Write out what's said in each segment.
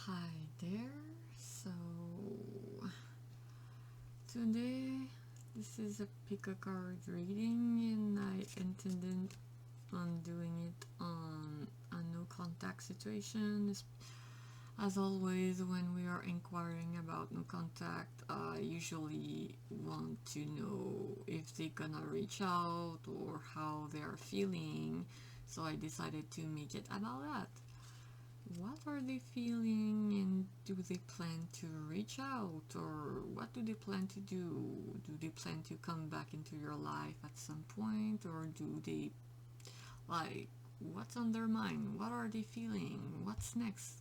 Hi there. So today this is a pick a card reading, and I intended on doing it on a no contact situation. As always, when we are inquiring about no contact, I usually want to know if they're gonna reach out or how they are feeling, so I decided to make it about that. What are they feeling, and do they plan to reach out, or what do they plan to do? Do they plan to come back into your life at some point, or do they, what's on their mind? What are they feeling? What's next?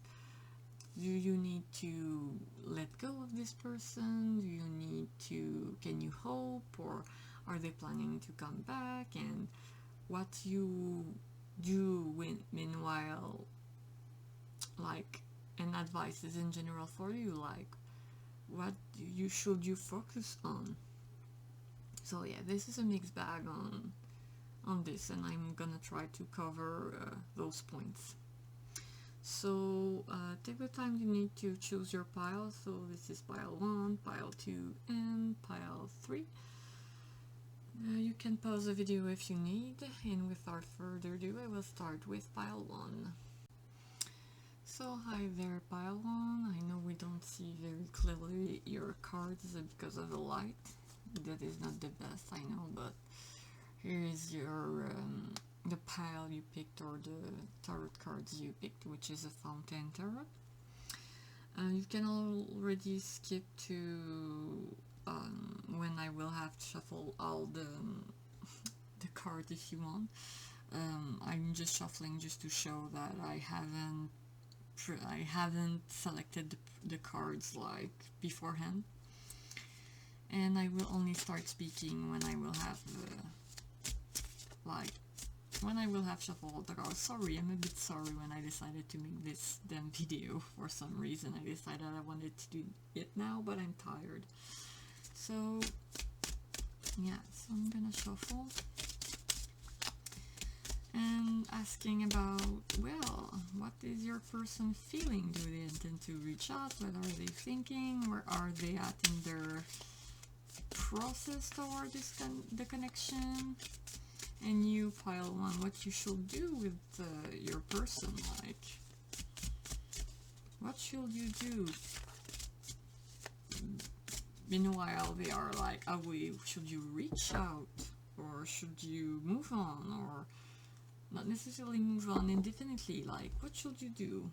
Do you need to let go of this person? Do you need to, can you hope, or are they planning to come back? And what you do meanwhile, and advices in general for you, what should you focus on. So yeah, this is a mixed bag on this, and I'm gonna try to cover those points. So take the time you need to choose your pile. So this is pile 1, pile 2, and pile 3. You can pause the video if you need, and without further ado, I will start with pile 1. So hi there, pile 1. I know we don't see very clearly your cards because of the light. That is not the best, I know, but here is your the pile you picked, or the tarot cards you picked, which is a Fountain Tarot. You can already skip to when I will have to shuffle all the cards if you want. I'm just shuffling just to show that I haven't selected the cards beforehand, and I will only start speaking when I will have shuffled the cards. Sorry, I'm a bit sorry when I decided to make this damn video. For some reason I decided I wanted to do it now, but I'm tired. So yeah, so I'm gonna shuffle and asking about, well, what is your person feeling? Do they intend to reach out? What are they thinking? Where are they at in their process toward the connection? And you, pile 1, what you should do with your person, what should you do? Meanwhile, they are should you reach out, or should you move on, or not necessarily move on indefinitely? What should you do?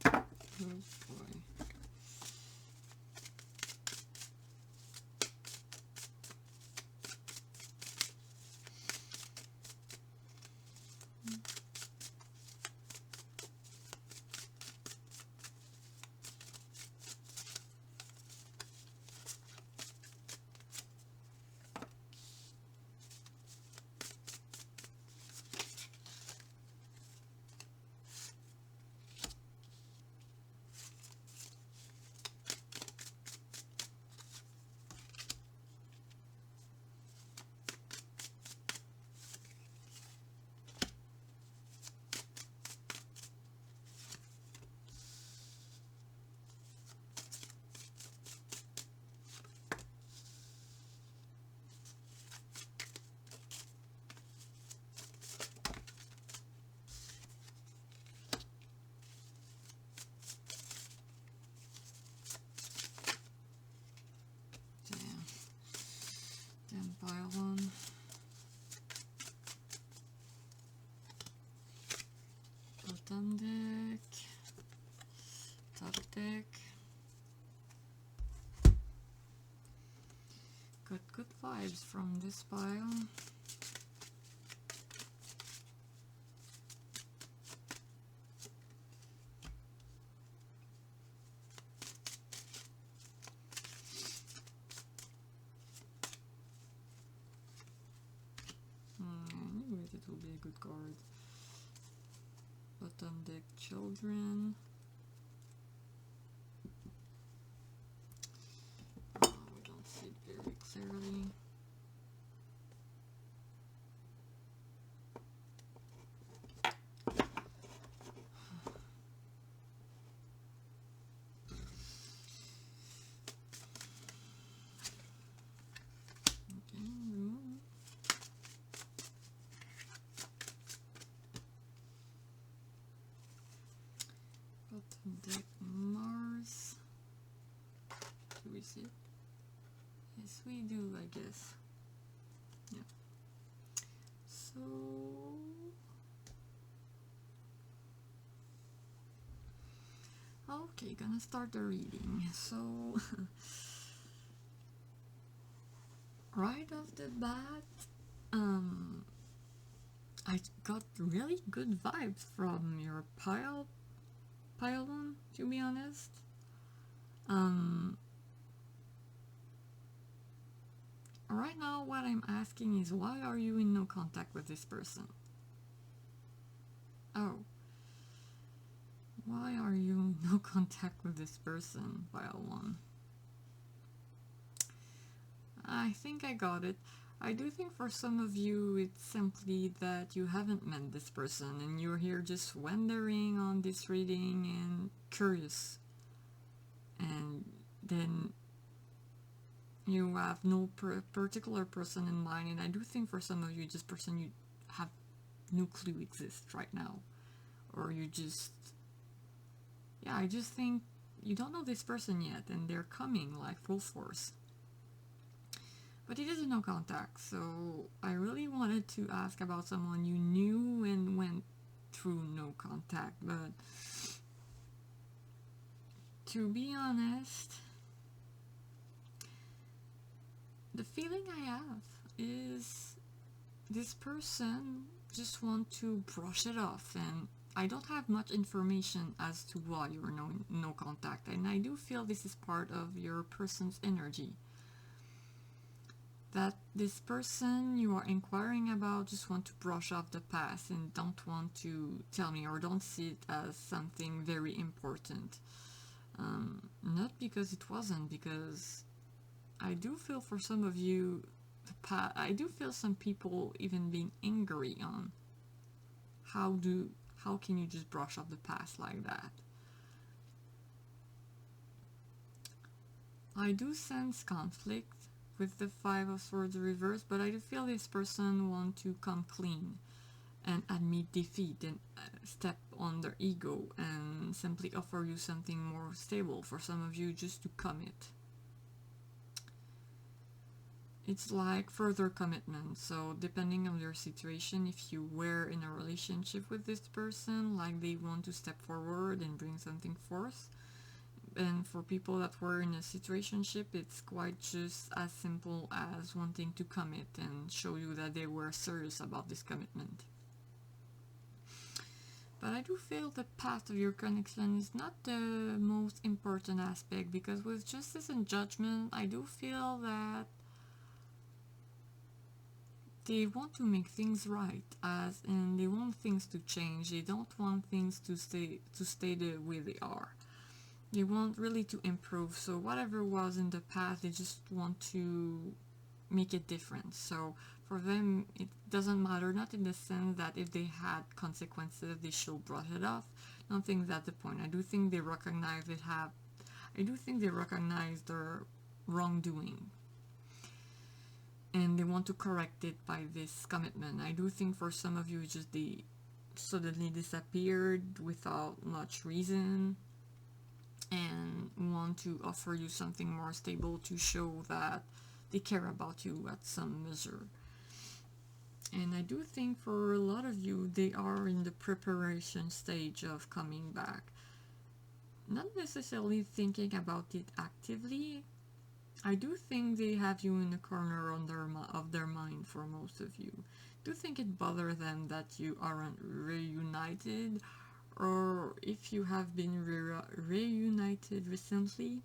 Oh boy. Pile 1. Bottom deck. Top deck. Got good vibes from this pile. I knew it will be a good card. Bottom deck, children. Oh, we don't see it very clearly. we do, I guess. Yeah. So okay, gonna start the reading. So right off the bat, I got really good vibes from your pylon, to be honest. Right now what I'm asking is, why are you in no contact with this person? Oh. Why are you in no contact with this person, pile 1? I think I got it. I do think for some of you it's simply that you haven't met this person and you're here just wandering on this reading and curious. And then you have no particular person in mind, and I do think for some of you this person you have no clue exists right now. Or you just... yeah, I just think you don't know this person yet and they're coming like full force. But it is a no contact, so I really wanted to ask about someone you knew and went through no contact, but to be honest, the feeling I have is this person just wants to brush it off, and I don't have much information as to why you're no contact, and I do feel this is part of your person's energy. That this person you are inquiring about just want to brush off the past and don't want to tell me, or don't see it as something very important. Not because it wasn't, because I do feel for some of you, I do feel some people even being angry on how can you just brush off the past like that. I do sense conflict with the 5 of Swords reversed, but I do feel this person want to come clean and admit defeat and step on their ego and simply offer you something more stable. For some of you, just to commit. It's like further commitment. So depending on your situation, if you were in a relationship with this person, like they want to step forward and bring something forth. And for people that were in a situationship, it's quite just as simple as wanting to commit and show you that they were serious about this commitment. But I do feel the path of your connection is not the most important aspect, because with justice and judgment, I do feel that they want to make things right, as in they want things to change. They don't want things to stay the way they are. They want really to improve, so whatever was in the past, they just want to make it different. So for them, it doesn't matter, not in the sense that if they had consequences, they should brush it off. I don't think that's the point. I do think they recognize their wrongdoing, and they want to correct it by this commitment. I do think for some of you, it's just they suddenly disappeared without much reason, and want to offer you something more stable to show that they care about you at some measure. And I do think for a lot of you, they are in the preparation stage of coming back. Not necessarily thinking about it actively. I do think they have you in the corner of their mind for most of you. I do think it bothers them that you aren't reunited, or if you have been reunited recently.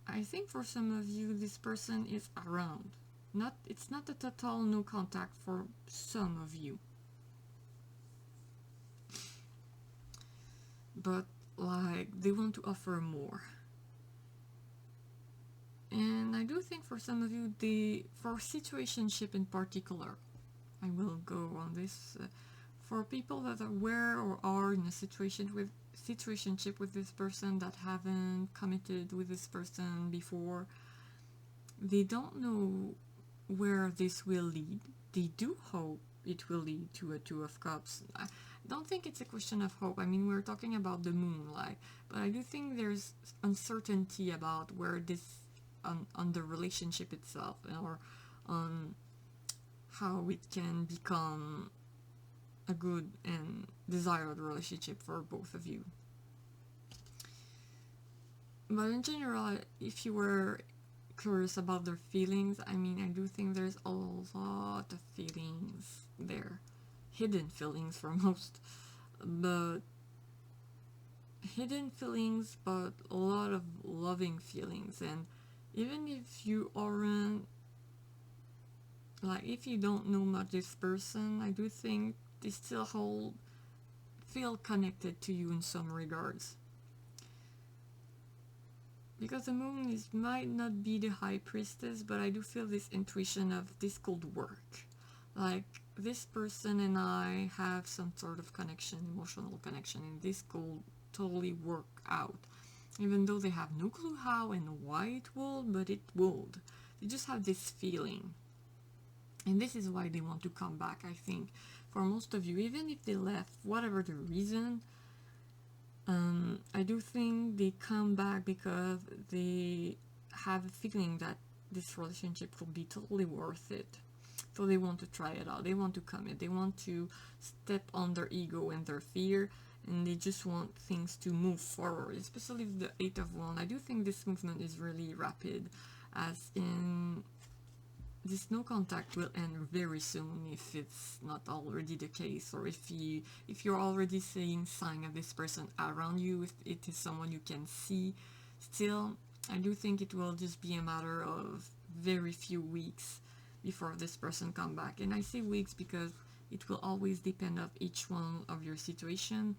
I think for some of you, this person is around. It's not a total no contact for some of you. But like they want to offer more. And I do think for some of you, for situationship in particular, I will go on this, for people that were or are in a situationship with this person, that haven't committed with this person before, they don't know where this will lead. They do hope it will lead to a 2 of Cups. don't think it's a question of hope. I mean, we're talking about the moon, like, but I do think there's uncertainty about where this, on the relationship itself, or on how it can become a good and desired relationship for both of you. But in general, if you were curious about their feelings, I mean, I do think there's a lot of feelings there, hidden feelings for most, but hidden feelings, but a lot of loving feelings. And even if you aren't, like, if you don't know much this person, I do think they still feel connected to you in some regards. Because the moon might not be the high priestess, but I do feel this intuition of this could work. Like, this person and I have some sort of connection, emotional connection, and this could totally work out. Even though they have no clue how and why it would, but it would. They just have this feeling. And this is why they want to come back, I think. For most of you, even if they left, whatever the reason, I do think they come back because they have a feeling that this relationship will be totally worth it. So they want to try it out. They want to commit. They want to step on their ego and their fear, and they just want things to move forward. Especially with the Eight of Wands. I do think this movement is really rapid, as in this no contact will end very soon if it's not already the case, or if you're already seeing sign of this person around you, if it is someone you can see still. I do think it will just be a matter of very few weeks before this person come back. And I say weeks because it will always depend on each one of your situation,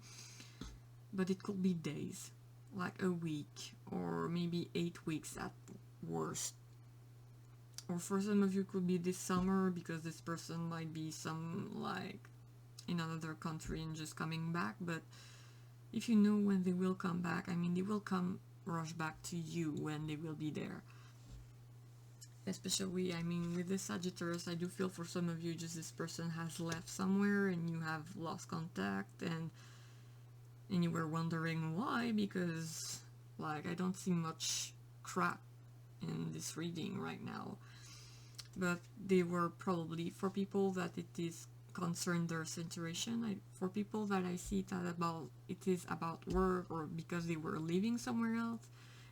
but it could be days, like a week, or maybe 8 weeks at worst. Or for some of you, could be this summer, because this person might be in another country and just coming back. But if you know when they will come back, I mean, they will come rush back to you when they will be there. Especially, I mean, with the Sagittarius, I do feel for some of you, just this person has left somewhere and you have lost contact, and you were wondering why, because, like, I don't see much crap in this reading right now. But they were probably, for people that it is concerned their situation, for people that I see that it is about work, or because they were living somewhere else,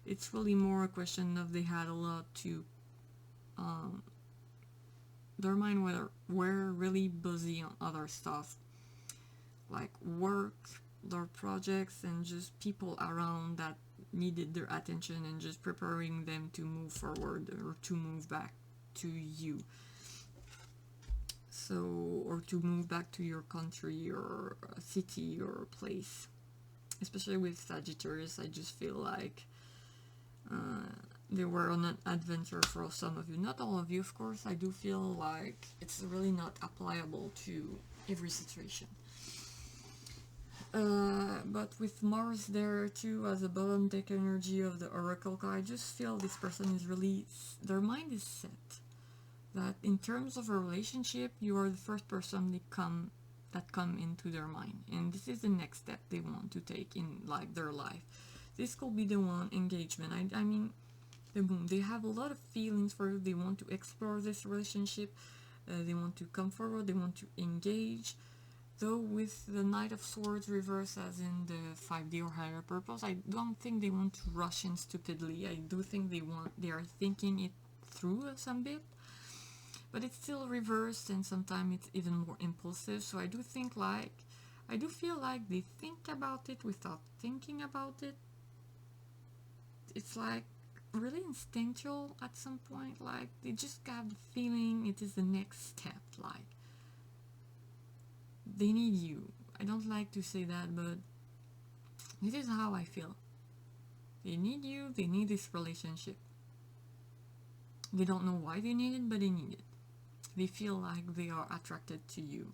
it's really more a question of they had a lot to, their mind were really busy on other stuff, like work, their projects, and just people around that needed their attention, and just preparing them to move forward or to move back to you, or to move back to your country or a city or a place. Especially with Sagittarius, I just feel like they were on an adventure for some of you. Not all of you, of course. I do feel like it's really not applicable to every situation. But with Mars there too, as a bottom deck energy of the Oracle card, I just feel this person is really, their mind is set. That in terms of a relationship, you are the first person that come into their mind, and this is the next step they want to take in their life. This could be the one, engagement. I mean, the moon. They have a lot of feelings for you. They want to explore this relationship. They want to come forward. They want to engage. Though with the Knight of Swords reverse, as in the 5D or higher purpose, I don't think they want to rush in stupidly. I do think they are thinking it through some bit. But it's still reversed, and sometimes it's even more impulsive. So I do feel like they think about it without thinking about it. It's like really instinctual at some point. Like, they just got the feeling it is the next step. Like, they need you. I don't like to say that, but this is how I feel. They need you. They need this relationship. They don't know why they need it, but they need it. They feel like they are attracted to you,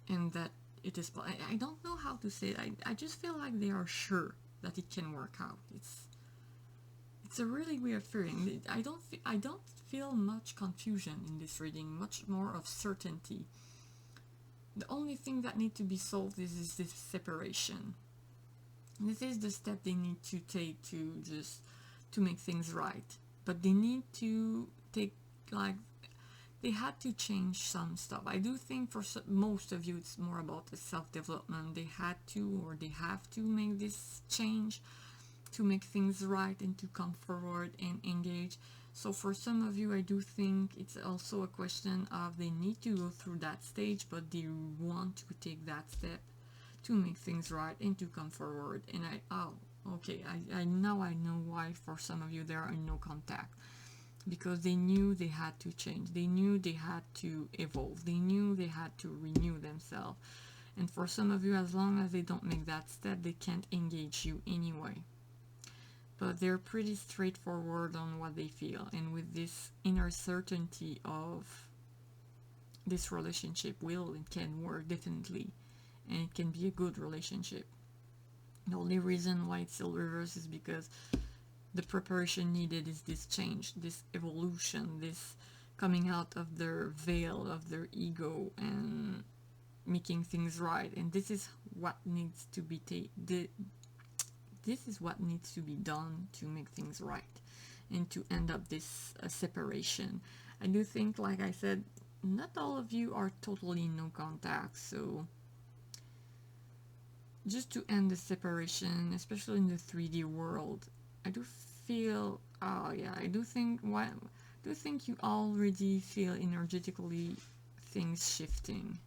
and that it is. I don't know how to say it. I just feel like they are sure that it can work out. It's a really weird feeling. I don't feel much confusion in this reading. Much more of certainty. The only thing that need to be solved is this separation. This is the step they need to take to make things right. But they need to take, like, they had to change some stuff. I do think for most of you it's more about the self-development. They had to, or they have to make this change to make things right and to come forward and engage. So for some of you, I do think it's also a question of they need to go through that stage, but they want to take that step to make things right and to come forward. And I now I know why for some of you there are no contact, because they knew they had to change, they knew they had to evolve, they knew they had to renew themselves. And for some of you, as long as they don't make that step, they can't engage you anyway. But they're pretty straightforward on what they feel, and with this inner certainty of this relationship will and can work definitely, and it can be a good relationship. The only reason why it's still reversed is because the preparation needed is this change, this evolution, this coming out of their veil, of their ego, and making things right. And this is what needs to be this is what needs to be done to make things right and to end up this separation. I do think, like I said, not all of you are totally no contact, so just to end the separation, especially in the 3D world, I do feel, I do think you already feel energetically things shifting,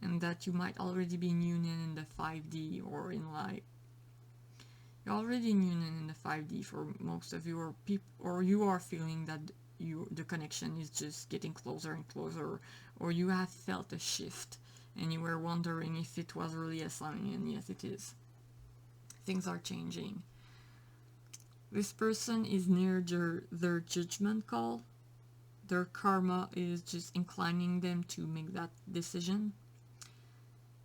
and that you might already be in union in the 5D, or in like, you're already in union in the 5D for most of you, or you are feeling that the connection is just getting closer and closer, or you have felt a shift and you were wondering if it was really a sign, and yes, it is. Things are changing. This person is near their judgment call. Their karma is just inclining them to make that decision.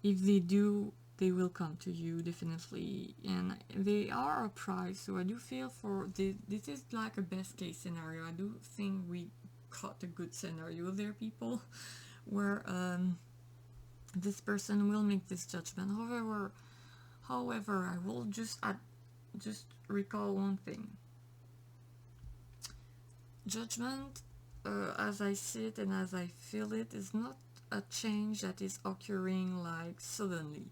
If they do, they will come to you definitely, and they are a prize. So I do feel for this is like a best case scenario. I do think we caught a good scenario there, people, where this person will make this judgment. However, I will just recall one thing. Judgment, as I see it and as I feel it, is not a change that is occurring like suddenly.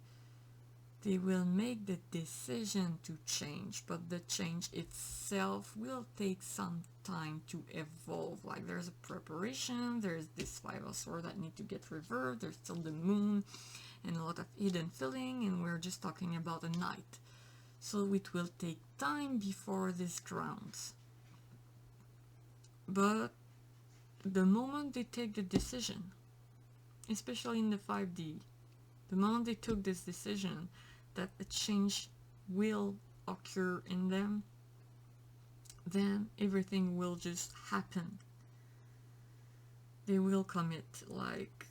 They will make the decision to change, but the change itself will take some time to evolve. Like, there's a preparation, there's this 5 of Swords that need to get reversed, there's still the moon and a lot of hidden feeling, and we're just talking about a night. So it will take time before this grounds. But the moment they take the decision, especially in the 5D, the moment they took this decision that a change will occur in them, then everything will just happen. They will commit. Like,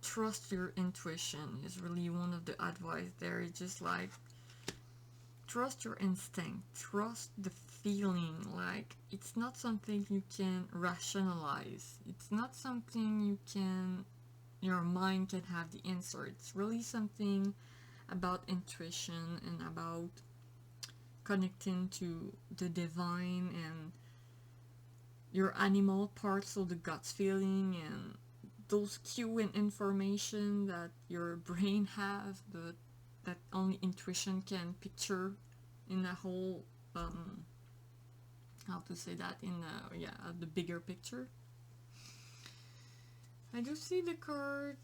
trust your intuition is really one of the advice there. It's just like, trust your instinct, trust the feeling. Like, it's not something you can rationalize, it's not something your mind can have the answer. It's really something about intuition and about connecting to the divine and your animal part, so the gut feeling and those cue and information that your brain have, but that only intuition can picture in a whole, how to say that, in the bigger picture. I do see the card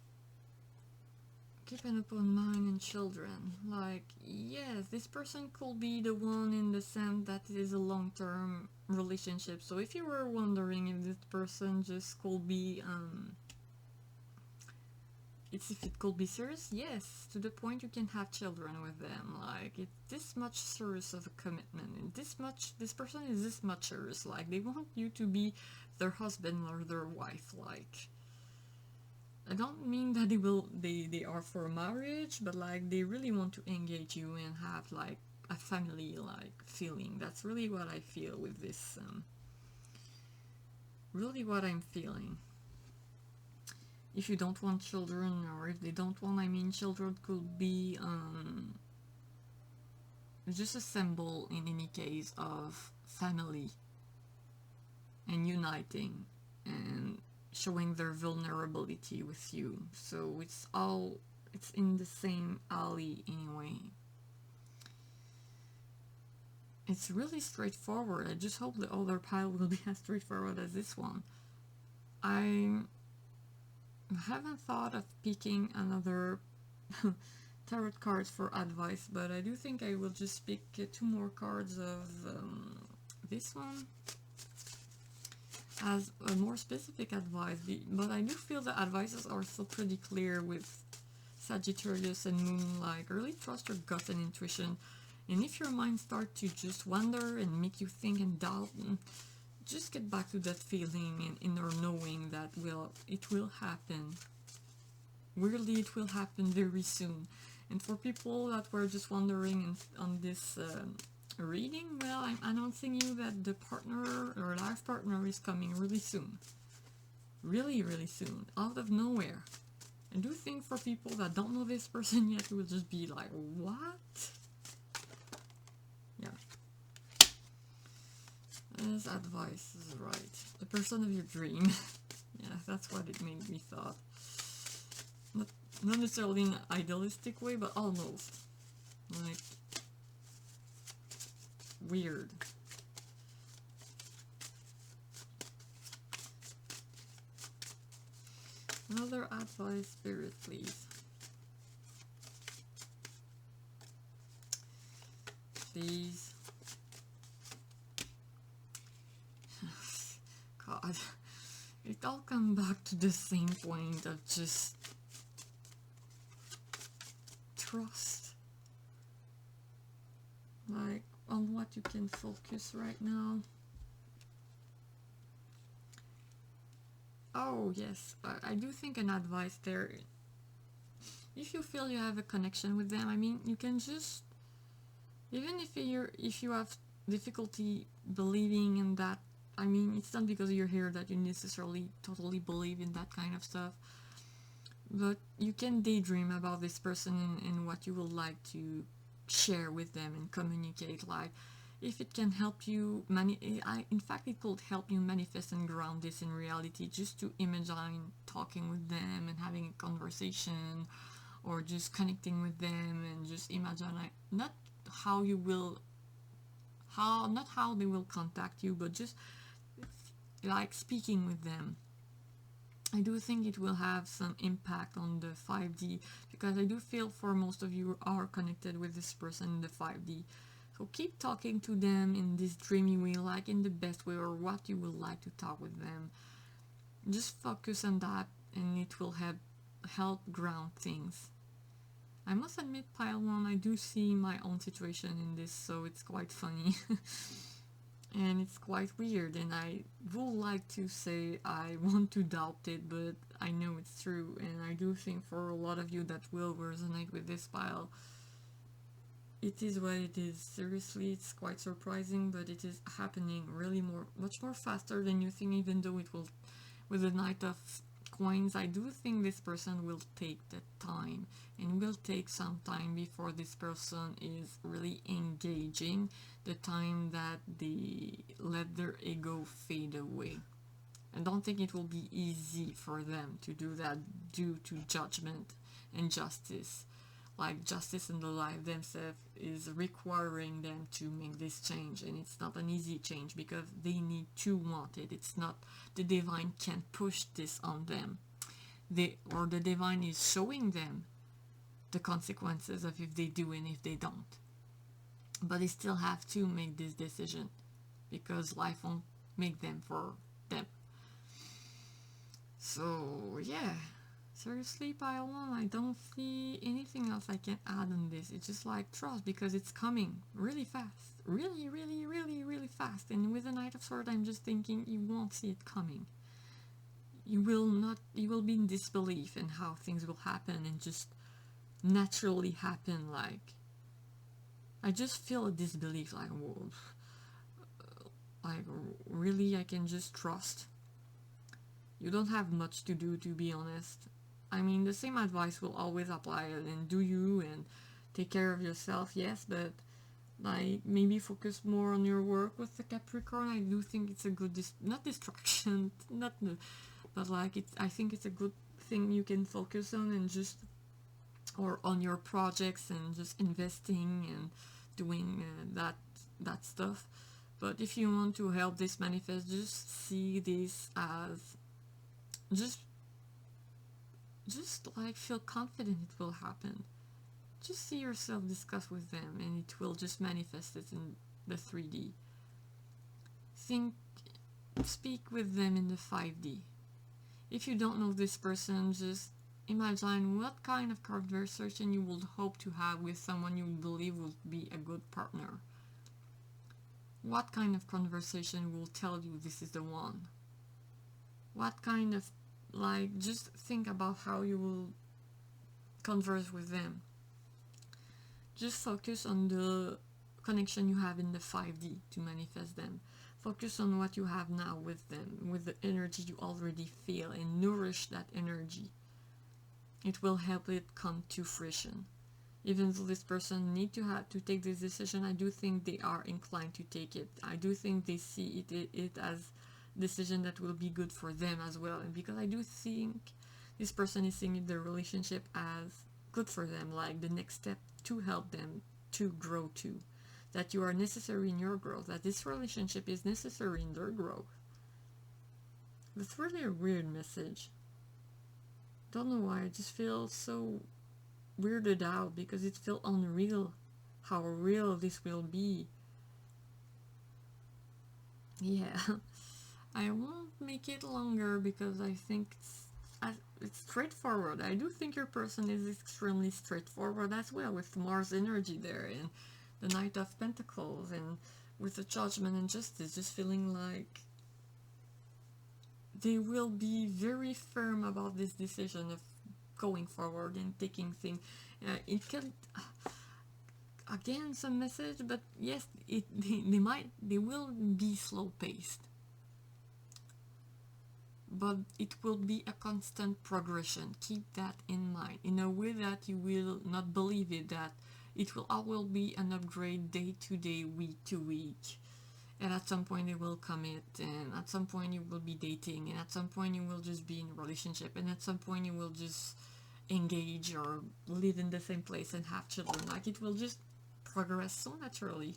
keep an open mind and children. Like, yes, this person could be the one in the sense that it is a long-term relationship. So if you were wondering if this person just could be if it could be serious, yes, to the point you can have children with them. Like, it's this much serious of a commitment, and this person is this much serious. Like, they want you to be their husband or their wife. Like, I don't mean that they are for marriage, but like, they really want to engage you and have like a family like feeling. That's really what I feel with this, really what I'm feeling. if you don't want children, or if they don't want, I mean, children could be just a symbol in any case of family and uniting and showing their vulnerability with you. So it's in the same alley anyway. It's really straightforward. I just hope the other pile will be as straightforward as this one. I haven't thought of picking another tarot cards for advice, but I do think I will just pick 2 more cards of this one as a more specific advice, but I do feel the advices are still pretty clear with Sagittarius and Moon. Like, really trust your gut and intuition, and if your mind starts to just wander and make you think and doubt, just get back to that feeling and inner knowing that it will happen. Weirdly, it will happen very soon. And for people that were just wondering on this reading, well, I'm announcing you that the partner or life partner is coming really soon. Really, really soon. Out of nowhere. I do think for people that don't know this person yet, it will just be like, what? Yeah. As advice is right. The person of your dream. Yeah, that's what it made me thought. Not necessarily in an idealistic way, but almost. Like, weird. Another advice, Spirit, please. Please. God. It all comes back to the same point of just trust. Like, on what you can focus right now. Oh, yes, I do think an advice there. If you feel you have a connection with them, I mean, you can just, even if you have difficulty believing in that, I mean, it's not because you're here that you necessarily totally believe in that kind of stuff, but you can daydream about this person and what you would like to share with them and communicate. Like, if it can help you, in fact, it could help you manifest and ground this in reality, just to imagine talking with them and having a conversation, or just connecting with them, and just imagine, like, not how they will contact you, but just like speaking with them. I do think it will have some impact on the 5D, because I do feel for most of you are connected with this person in the 5D. So keep talking to them in this dreamy way, like in the best way, or what you would like to talk with them. Just focus on that, and it will help ground things. I must admit, pile 1, I do see my own situation in this, so it's quite funny. And it's quite weird, and I would like to say I want to doubt it, but I know it's true, and I do think for a lot of you that will resonate with this pile, it is what it is. Seriously, it's quite surprising, but it is happening really much more faster than you think, even though it will, with the Knight of Coins, I do think this person will take the time, and will take some time before this person is really engaging, the time that they let their ego fade away. I don't think it will be easy for them to do that due to judgment and justice. Like, justice in the life themselves is requiring them to make this change, and it's not an easy change because they need to want it. It's not, the divine can't push this on them. The divine is showing them the consequences of if they do and if they don't. But they still have to make this decision, because life won't make them for them. So, yeah. Seriously, pile 1, I don't see anything else I can add on this. It's just like trust, because it's coming really fast. Really, really, really, really fast. And with the Knight of Swords, I'm just thinking you won't see it coming. You will be in disbelief in how things will happen and just naturally happen. Like, I just feel a disbelief, like, whoa, like, really, I can just trust. You don't have much to do, to be honest. I mean, the same advice will always apply, and do you, and take care of yourself, yes, but like maybe focus more on your work with the Capricorn. I do think it's a good not distraction, not but like I think it's a good thing you can focus on, and just or on your projects and just investing and doing that stuff. But if you want to help this manifest, just see this as just like feel confident it will happen. Just see yourself discuss with them, and it will just manifest it in the 3D. Speak with them in the 5D. If you don't know this person, just imagine what kind of conversation you would hope to have with someone you believe would be a good partner. What kind of conversation will tell you this is the one? What kind of, like, just think about how you will converse with them. Just focus on the connection you have in the 5D to manifest them. Focus on what you have now with them, with the energy you already feel, and nourish that energy. It will help it come to fruition. Even though this person need to take this decision, I do think they are inclined to take it. I do think they see it as a decision that will be good for them as well. And because I do think this person is seeing the relationship as good for them, like the next step to help them to grow too. That you are necessary in your growth, that this relationship is necessary in their growth. That's really a weird message. Don't know why, I just feel so weirded out because it feels unreal how real this will be. Yeah, I won't make it longer because I think it's straightforward. I do think your person is extremely straightforward as well, with Mars energy there and the Knight of Pentacles, and with the Judgment and Justice, just feeling like they will be very firm about this decision of going forward and taking things. It can, again, some message, but yes, they will be slow paced, but it will be a constant progression. Keep that in mind, in a way that you will not believe it, that it will always be an upgrade day to day, week to week. And at some point it will commit, and at some point you will be dating, and at some point you will just be in a relationship, and at some point you will just engage or live in the same place and have children. Like, it will just progress so naturally.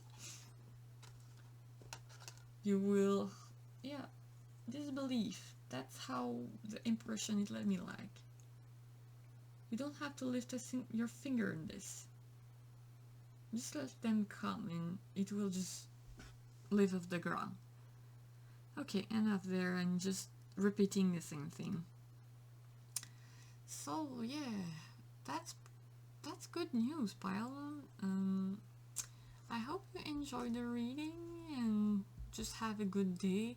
You will, yeah, this belief, that's how the impression it let me like. You don't have to lift your finger in this. Just let them come, and it will just live off the ground. Okay, enough there, and just repeating the same thing. So yeah, that's good news, Abysalm. I hope you enjoyed the reading and just have a good day,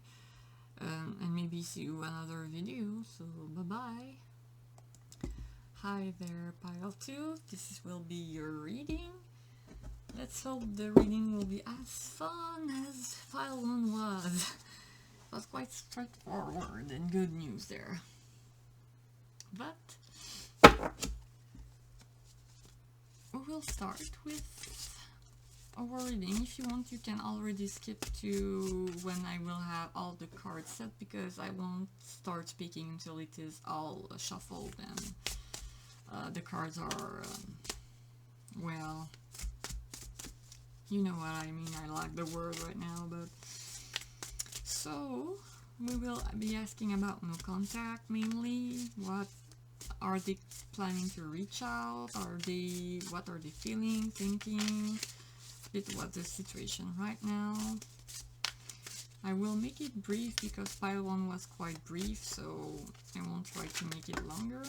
and maybe see you another video. So bye bye. Hi there, Pile 2. This will be your reading. Let's hope the reading will be as fun as File 1 was. It was quite straightforward and good news there. But we will start with our reading. If you want, you can already skip to when I will have all the cards set, because I won't start speaking until it is all shuffled and the cards are, well, you know what I mean. I like the word right now, but so we will be asking about no contact mainly. What are they planning to reach out? What are they feeling, thinking? What's the situation right now? I will make it brief because Pile 1 was quite brief, so I won't try to make it longer.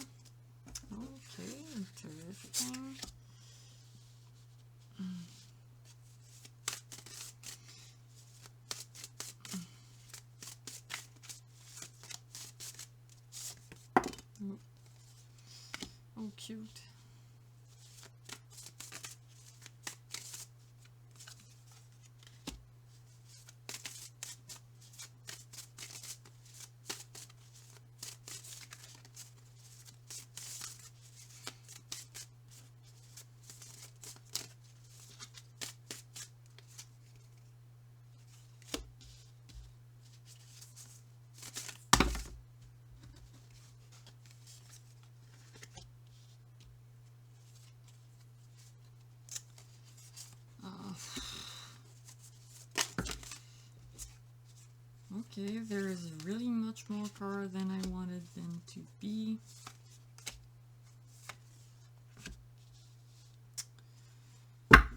Okay, interesting. Oh, cute. Okay, there is really much more card than I wanted them to be. Okay.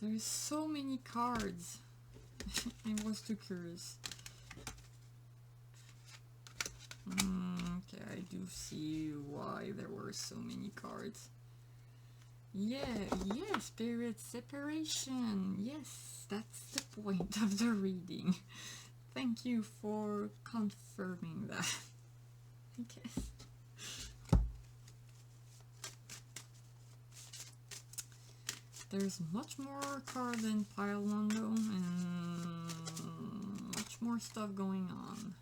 There's so many cards. I was too curious. Okay, I do see why there were so many cards. Yeah, spirit separation. Yes, that's the point of the reading. Thank you for confirming that. I guess. There's much more card than pile one though, and much more stuff going on.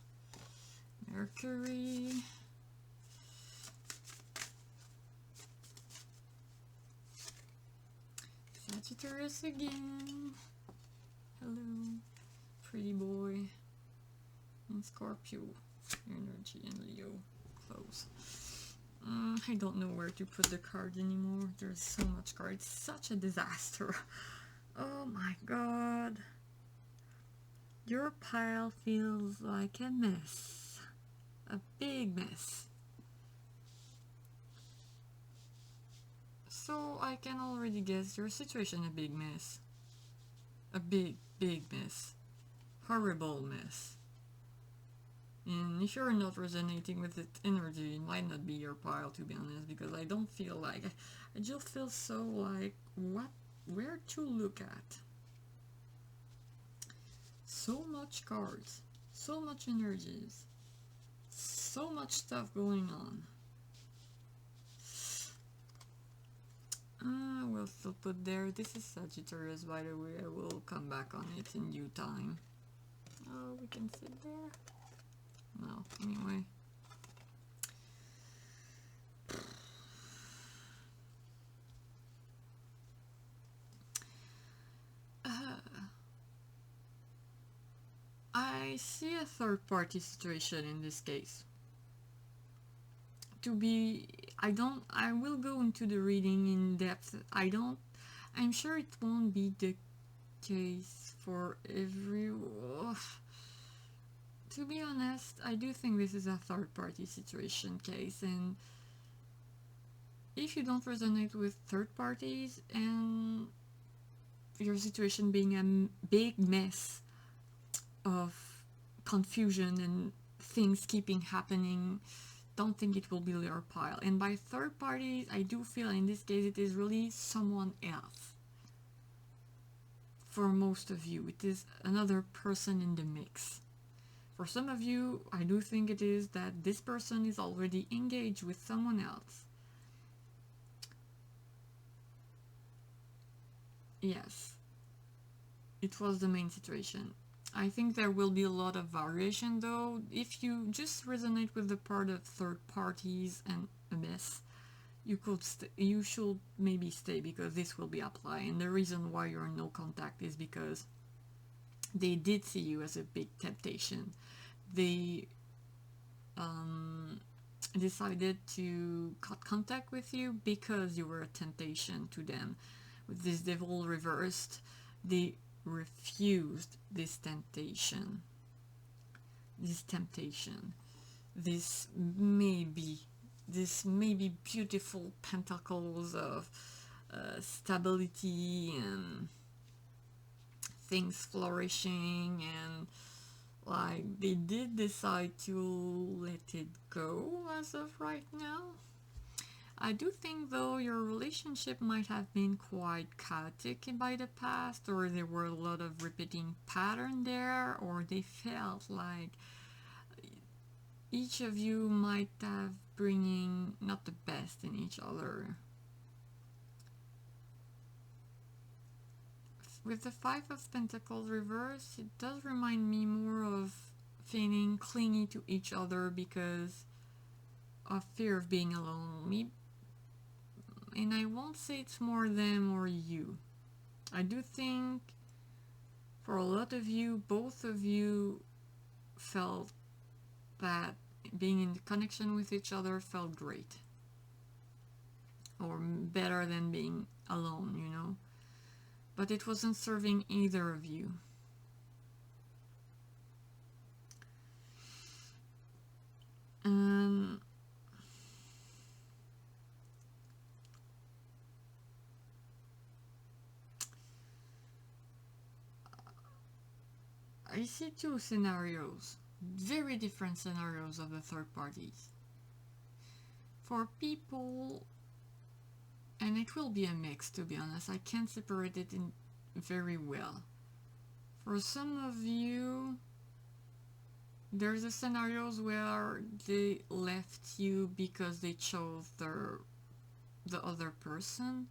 Mercury. Sagittarius again. Hello, pretty boy. And Scorpio. Energy and Leo. Close. I don't know where to put the card anymore. There's so much card. It's such a disaster. Oh my god. Your pile feels like a mess. A big mess. So I can already guess your situation a big mess. A big mess. Horrible mess. And if you're not resonating with that energy, it might not be your pile, to be honest, because I don't feel like... I just feel so like, where to look at? So much cards, so much energies, so much stuff going on. We'll still put there. This is Sagittarius, by the way. I will come back on it in due time. Oh, we can sit there. No, anyway. I see a third party situation in this case. I will go into the reading in depth. I'm sure it won't be the case for everyone. To be honest, I do think this is a third party situation case, and if you don't resonate with third parties and your situation being a big mess of confusion and things keeping happening, don't think it will be your pile. And by third parties, I do feel in this case it is really someone else. For most of you, it is another person in the mix. For some of you, I do think it is that this person is already engaged with someone else. Yes, it was the main situation. I think there will be a lot of variation though. If you just resonate with the part of third parties and a mess, you should maybe stay, because this will be applied. And the reason why you're in no contact is because they did see you as a big temptation. They decided to cut contact with you because you were a temptation to them. With this devil reversed, they refused this temptation. This maybe beautiful pentacles of stability and things flourishing, and like they did decide to let it go as of right now. I do think though your relationship might have been quite chaotic by the past, or there were a lot of repeating pattern there, or they felt like each of you might have bringing not the best in each other. With the Five of Pentacles reversed, it does remind me more of feeling clingy to each other because of fear of being alone. and I won't say it's more them or you. I do think for a lot of you, both of you felt that being in connection with each other felt great, or better than being alone, you know, but it wasn't serving either of you. And I see two scenarios, very different scenarios of the third parties. For people, and it will be a mix, to be honest, I can't separate it in very well. For some of you, there's a scenarios where they left you because they chose the other person,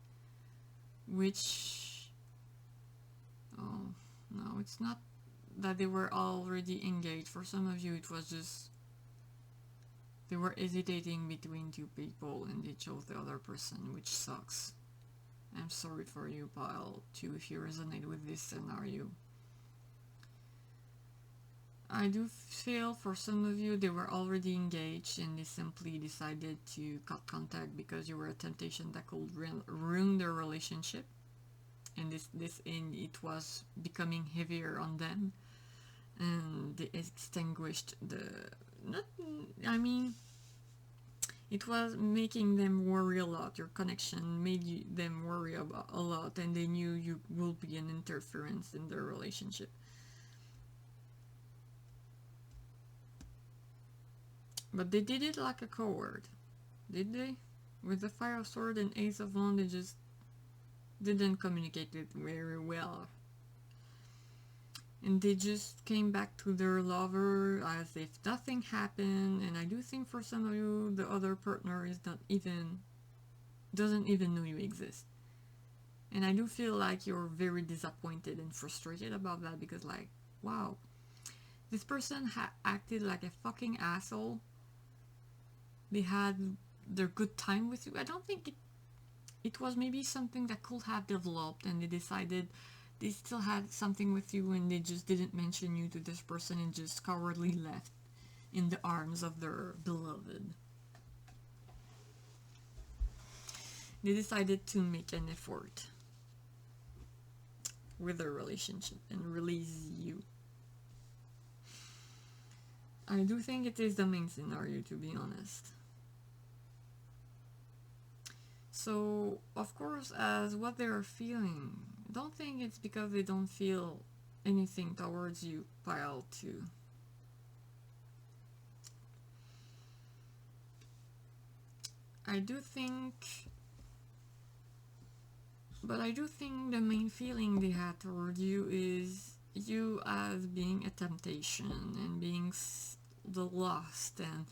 which, oh no, it's not that they were already engaged. For some of you, it was just they were hesitating between two people and they chose the other person, which sucks. I'm sorry for you, pile 2, if you resonate with this scenario. I do feel for some of you they were already engaged and they simply decided to cut contact because you were a temptation that could ruin their relationship, and it was becoming heavier on them, and they extinguished it was making them worry a lot. Your connection made them worry about a lot, and they knew you will be an interference in their relationship. But they did it like a coward, did they? With the Fire of Sword and Ace of Wands, they just didn't communicate it very well. And they just came back to their lover as if nothing happened. And I do think for some of you, the other partner doesn't even know you exist. And I do feel like you're very disappointed and frustrated about that, because like, wow, this person acted like a fucking asshole. They had their good time with you. I don't think it was maybe something that could have developed, and they decided they still had something with you, and they just didn't mention you to this person and just cowardly left in the arms of their beloved. They decided to make an effort with their relationship and release you. I do think it is the main scenario, to be honest. So, of course, as what they are feeling, don't think it's because they don't feel anything towards you, pile 2. I do think the main feeling they had toward you is you as being a temptation, and being the lust and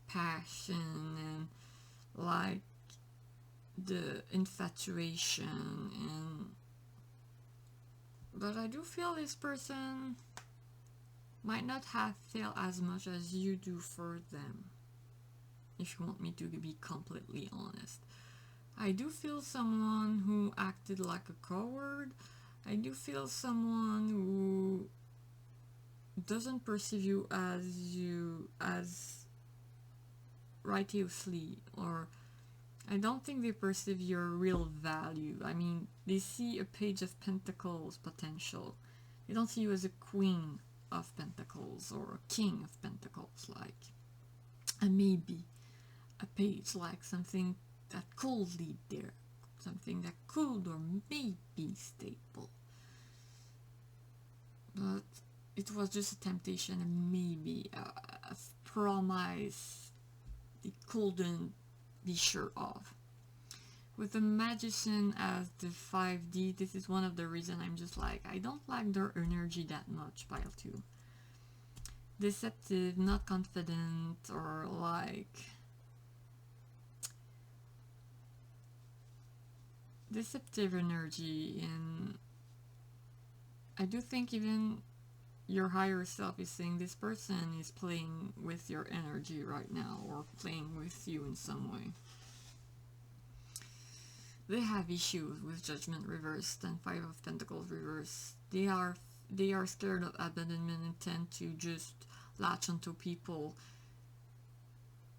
passion and like the infatuation. But I do feel this person might not have felt as much as you do for them, if you want me to be completely honest. I do feel someone who acted like a coward. I do feel someone who doesn't perceive you as righteously, or I don't think they perceive your real value. I mean, they see a Page of Pentacles potential. They don't see you as a Queen of Pentacles or a King of Pentacles, like a maybe a page, like something that could lead there, something that could or may be stable. But it was just a temptation and maybe a promise they couldn't be sure of. With the Magician as the 5D, this is one of the reasons I'm just like, I don't like their energy that much, pile 2. Deceptive, not confident, or like deceptive energy. And I do think even your higher self is saying this person is playing with your energy right now, or playing with you in some way. they have issues with Judgment reversed and Five of Pentacles reversed. They are scared of abandonment and tend to just latch onto people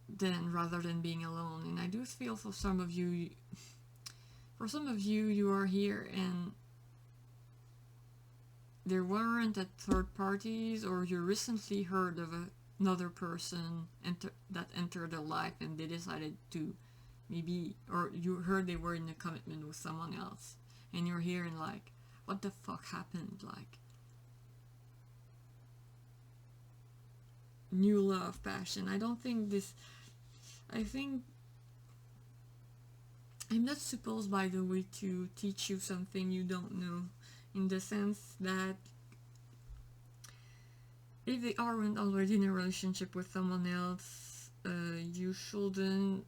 then rather than being alone. And I do feel for some of you, you are here and there weren't at third parties, or you recently heard of another person that entered their life and they decided to maybe, or you heard they were in a commitment with someone else and you're here and like, what the fuck happened? Like, new love, passion. I think I'm not supposed, by the way, to teach you something you don't know, in the sense that if they aren't already in a relationship with someone else, you shouldn't,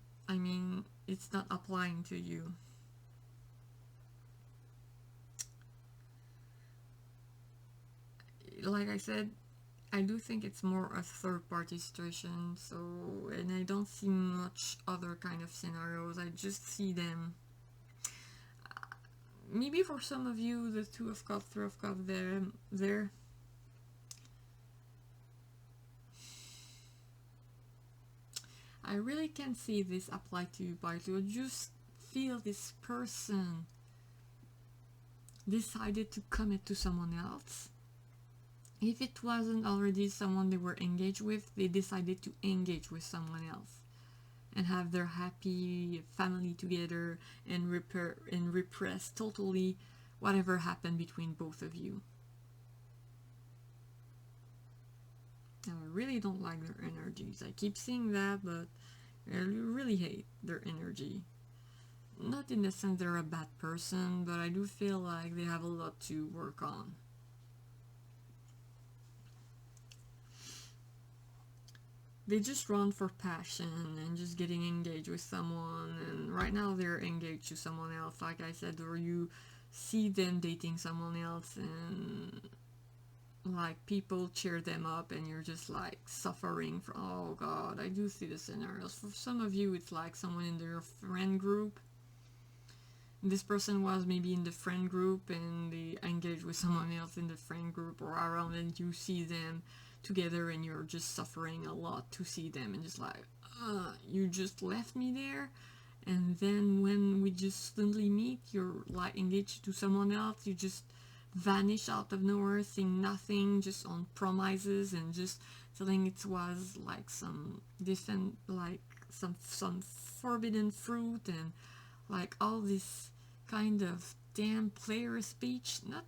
it's not applying to you. Like I said, I do think it's more a third party situation, so, and I don't see much other kind of scenarios. I just see them. Maybe for some of you, the Two of Cups, Three of Cups there. I really can't see this apply to you, but I just feel this person decided to commit to someone else. If it wasn't already someone they were engaged with, they decided to engage with someone else and have their happy family together and repress totally whatever happened between both of you. Now, I really don't like their energies. I keep seeing that, but I really hate their energy. Not in the sense they're a bad person, but I do feel like they have a lot to work on. They just run for passion and just getting engaged with someone, and right now they're engaged to someone else, like I said, or you see them dating someone else and like people cheer them up and you're just like suffering from, oh god, I do see the scenarios. For some of you, it's like someone in their friend group. This person was maybe in the friend group and they engaged with someone else in the friend group or around, and you see them together and you're just suffering a lot to see them and just like, you just left me there, and then when we just suddenly meet, you're like engaged to someone else, you just vanish out of nowhere, saying nothing, just on promises and just telling it was like some different, like some forbidden fruit and like all this kind of damn player speech. Not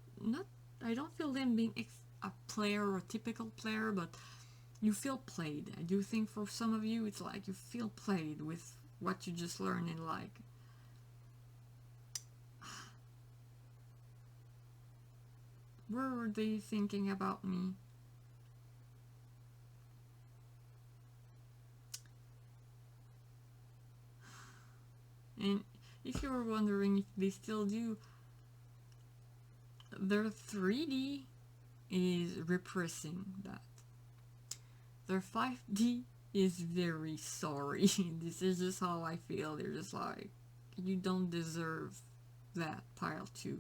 I don't feel them being a player or a typical player, but you feel played. I do think for some of you it's like you feel played with what you just learned in, like, where were they thinking about me? And if you were wondering if they still do, their 3D is repressing that. Their 5D is very sorry. This is just how I feel. They're just like, you don't deserve that, pile 2.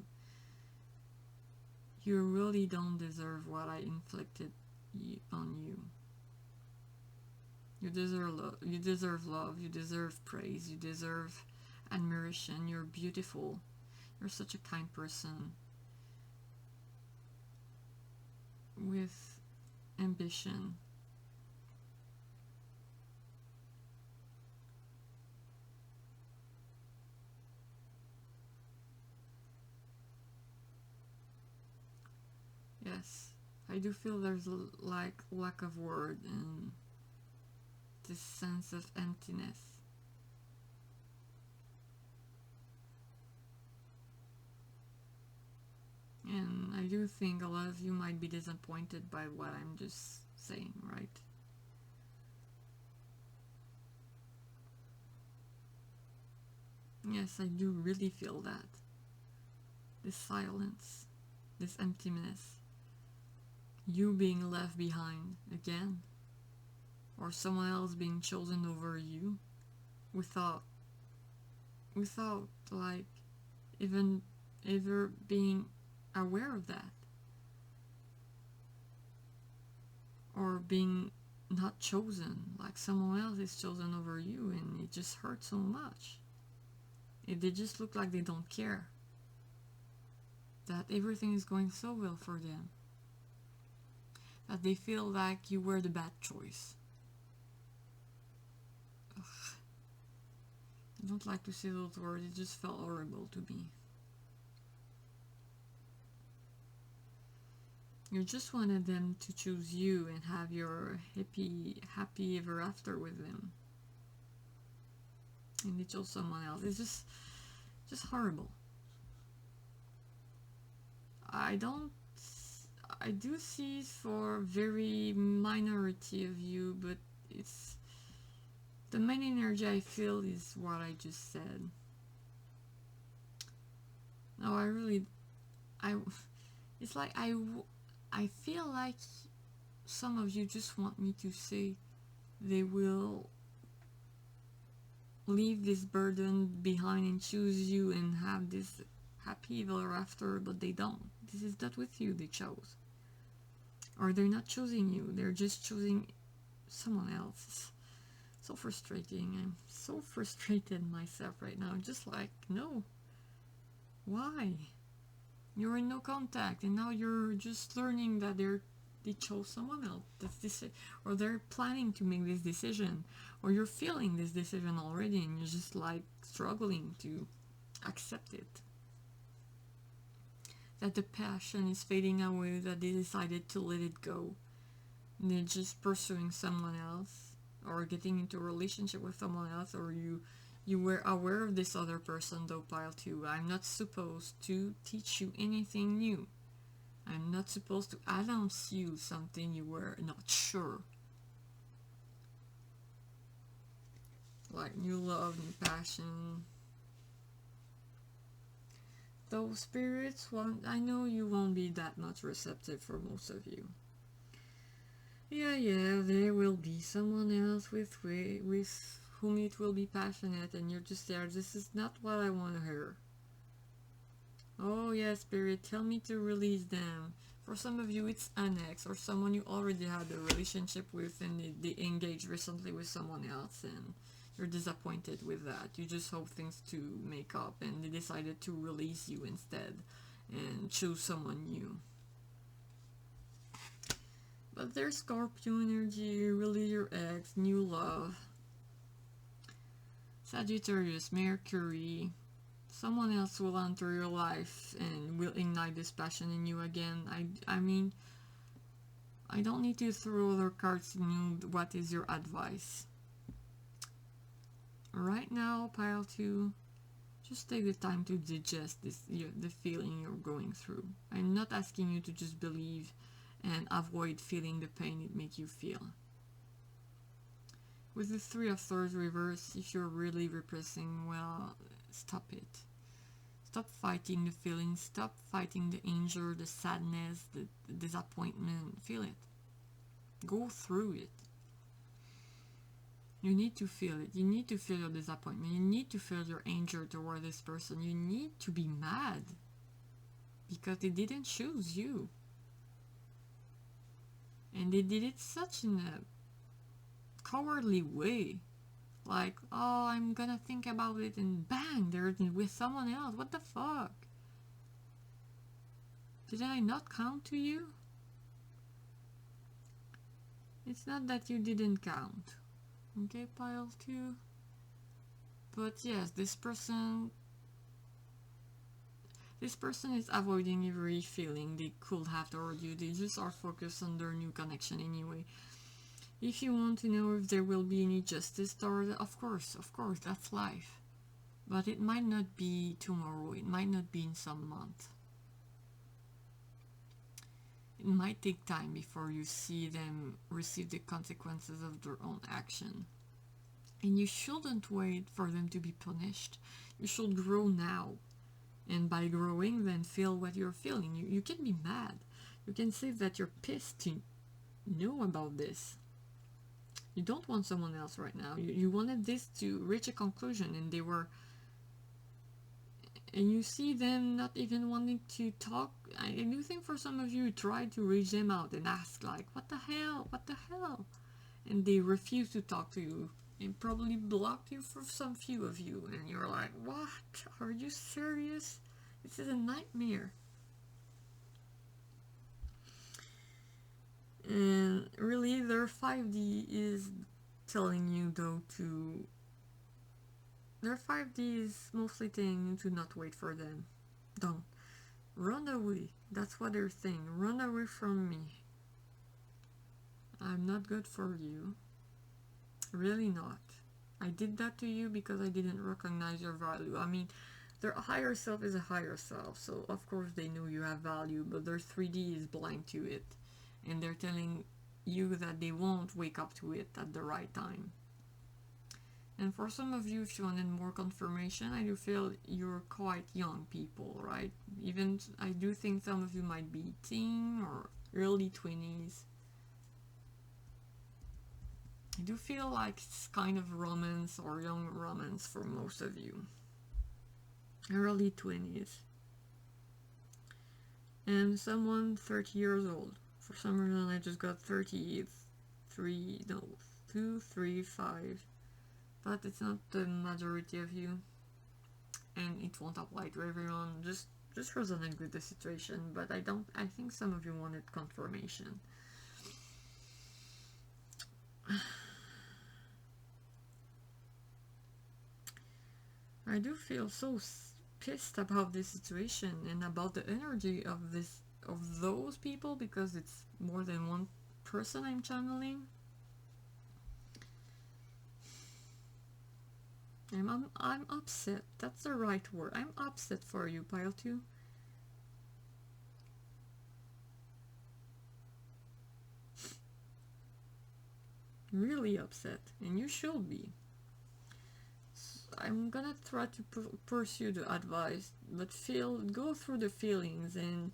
You really don't deserve what I inflicted on you. You deserve love. You deserve love. You deserve praise. You deserve admiration. You're beautiful. You're such a kind person with ambition. Yes, I do feel there's like lack of word and this sense of emptiness. And I do think a lot of you might be disappointed by what I'm just saying, right? Yes, I do really feel that. This silence, this emptiness. You being left behind again, or someone else being chosen over you without like even ever being aware of that, or being not chosen, like someone else is chosen over you, and it just hurts so much. They just look like they don't care, that everything is going so well for them, that they feel like you were the bad choice. Ugh. I don't like to say those words, it just felt horrible to me. You just wanted them to choose you and have your happy ever after with them. And they chose someone else. It's just horrible. I do see for very minority of you, but it's the main energy I feel is what I just said. No, it's like I feel like some of you just want me to say they will leave this burden behind and choose you and have this happy ever after, but they don't. This is not with you they chose. Or they're not choosing you, they're just choosing someone else. It's so frustrating. I'm so frustrated myself right now. Just like, no. Why? You're in no contact, and now you're just learning that they chose someone else. That's this, or they're planning to make this decision, or you're feeling this decision already, and you're just like struggling to accept it. That the passion is fading away, that they decided to let it go. And they're just pursuing someone else, or getting into a relationship with someone else, or you were aware of this other person, though, pile 2. I'm not supposed to teach you anything new. I'm not supposed to announce you something you were not sure. Like new love, new passion. Those spirits, I know you won't be that much receptive for most of you. Yeah, there will be someone else with whom it will be passionate, and you're just there. This is not what I want to hear. Oh yeah, spirit, tell me to release them. For some of you, it's an ex or someone you already had a relationship with, and they engaged recently with someone else, and you're disappointed with that. You just hope things to make up, and they decided to release you instead and choose someone new. But there's Scorpio energy, really your ex, new love. Sagittarius, Mercury. Someone else will enter your life and will ignite this passion in you again. I mean, I don't need to throw other cards in you. What is your advice? Right now, pile 2, just take the time to digest the feeling you're going through. I'm not asking you to just believe and avoid feeling the pain it makes you feel. With the 3 of Swords reverse, if you're really repressing, well, stop it. Stop fighting the feelings, stop fighting the anger, the sadness, the disappointment. Feel it. Go through it. You need to feel it. You need to feel your disappointment. You need to feel your anger toward this person. You need to be mad because they didn't choose you. And they did it such in a cowardly way. Like, oh, I'm gonna think about it, and bang, they're with someone else. What the fuck? Did I not count to you? It's not that you didn't count. Okay, pile 2. But yes, this person is avoiding every feeling they could have toward you. They just are focused on their new connection anyway. If you want to know if there will be any justice toward it, of course, that's life. But it might not be tomorrow, it might not be in some month. It might take time before you see them receive the consequences of their own action. And you shouldn't wait for them to be punished. You should grow now. And by growing, then feel what you're feeling. You can be mad. You can say that you're pissed to know about this. You don't want someone else right now. You wanted this to reach a conclusion, and they were and you see them not even wanting to talk. I do think for some of you try to reach them out and ask like, what the hell, and they refuse to talk to you and probably blocked you for some few of you, and you're like, what, are you serious? This is a nightmare. And really their 5D is telling you though to, their 5D is mostly telling you to not wait for them. Don't. Run away. That's what they're saying. Run away from me. I'm not good for you. Really not. I did that to you because I didn't recognize your value. I mean, their higher self is a higher self, so of course they know you have value, but their 3D is blind to it. And they're telling you that they won't wake up to it at the right time. And for some of you, if you wanted more confirmation, I do feel you're quite young people, right? Even I do think some of you might be teen or early 20s. I do feel like it's kind of romance or young romance for most of you. Early 20s. And someone 30 years old. For some reason I just got 2, 3, 5. But it's not the majority of you. And it won't apply to everyone. Just resonate with the situation. But I think some of you wanted confirmation. I do feel so pissed about this situation and about the energy of those people, because it's more than one person I'm channeling. I'm upset. That's the right word. I'm upset for you, Pile 2. Really upset, and you should be. I'm gonna try to pursue the advice, but go through the feelings, and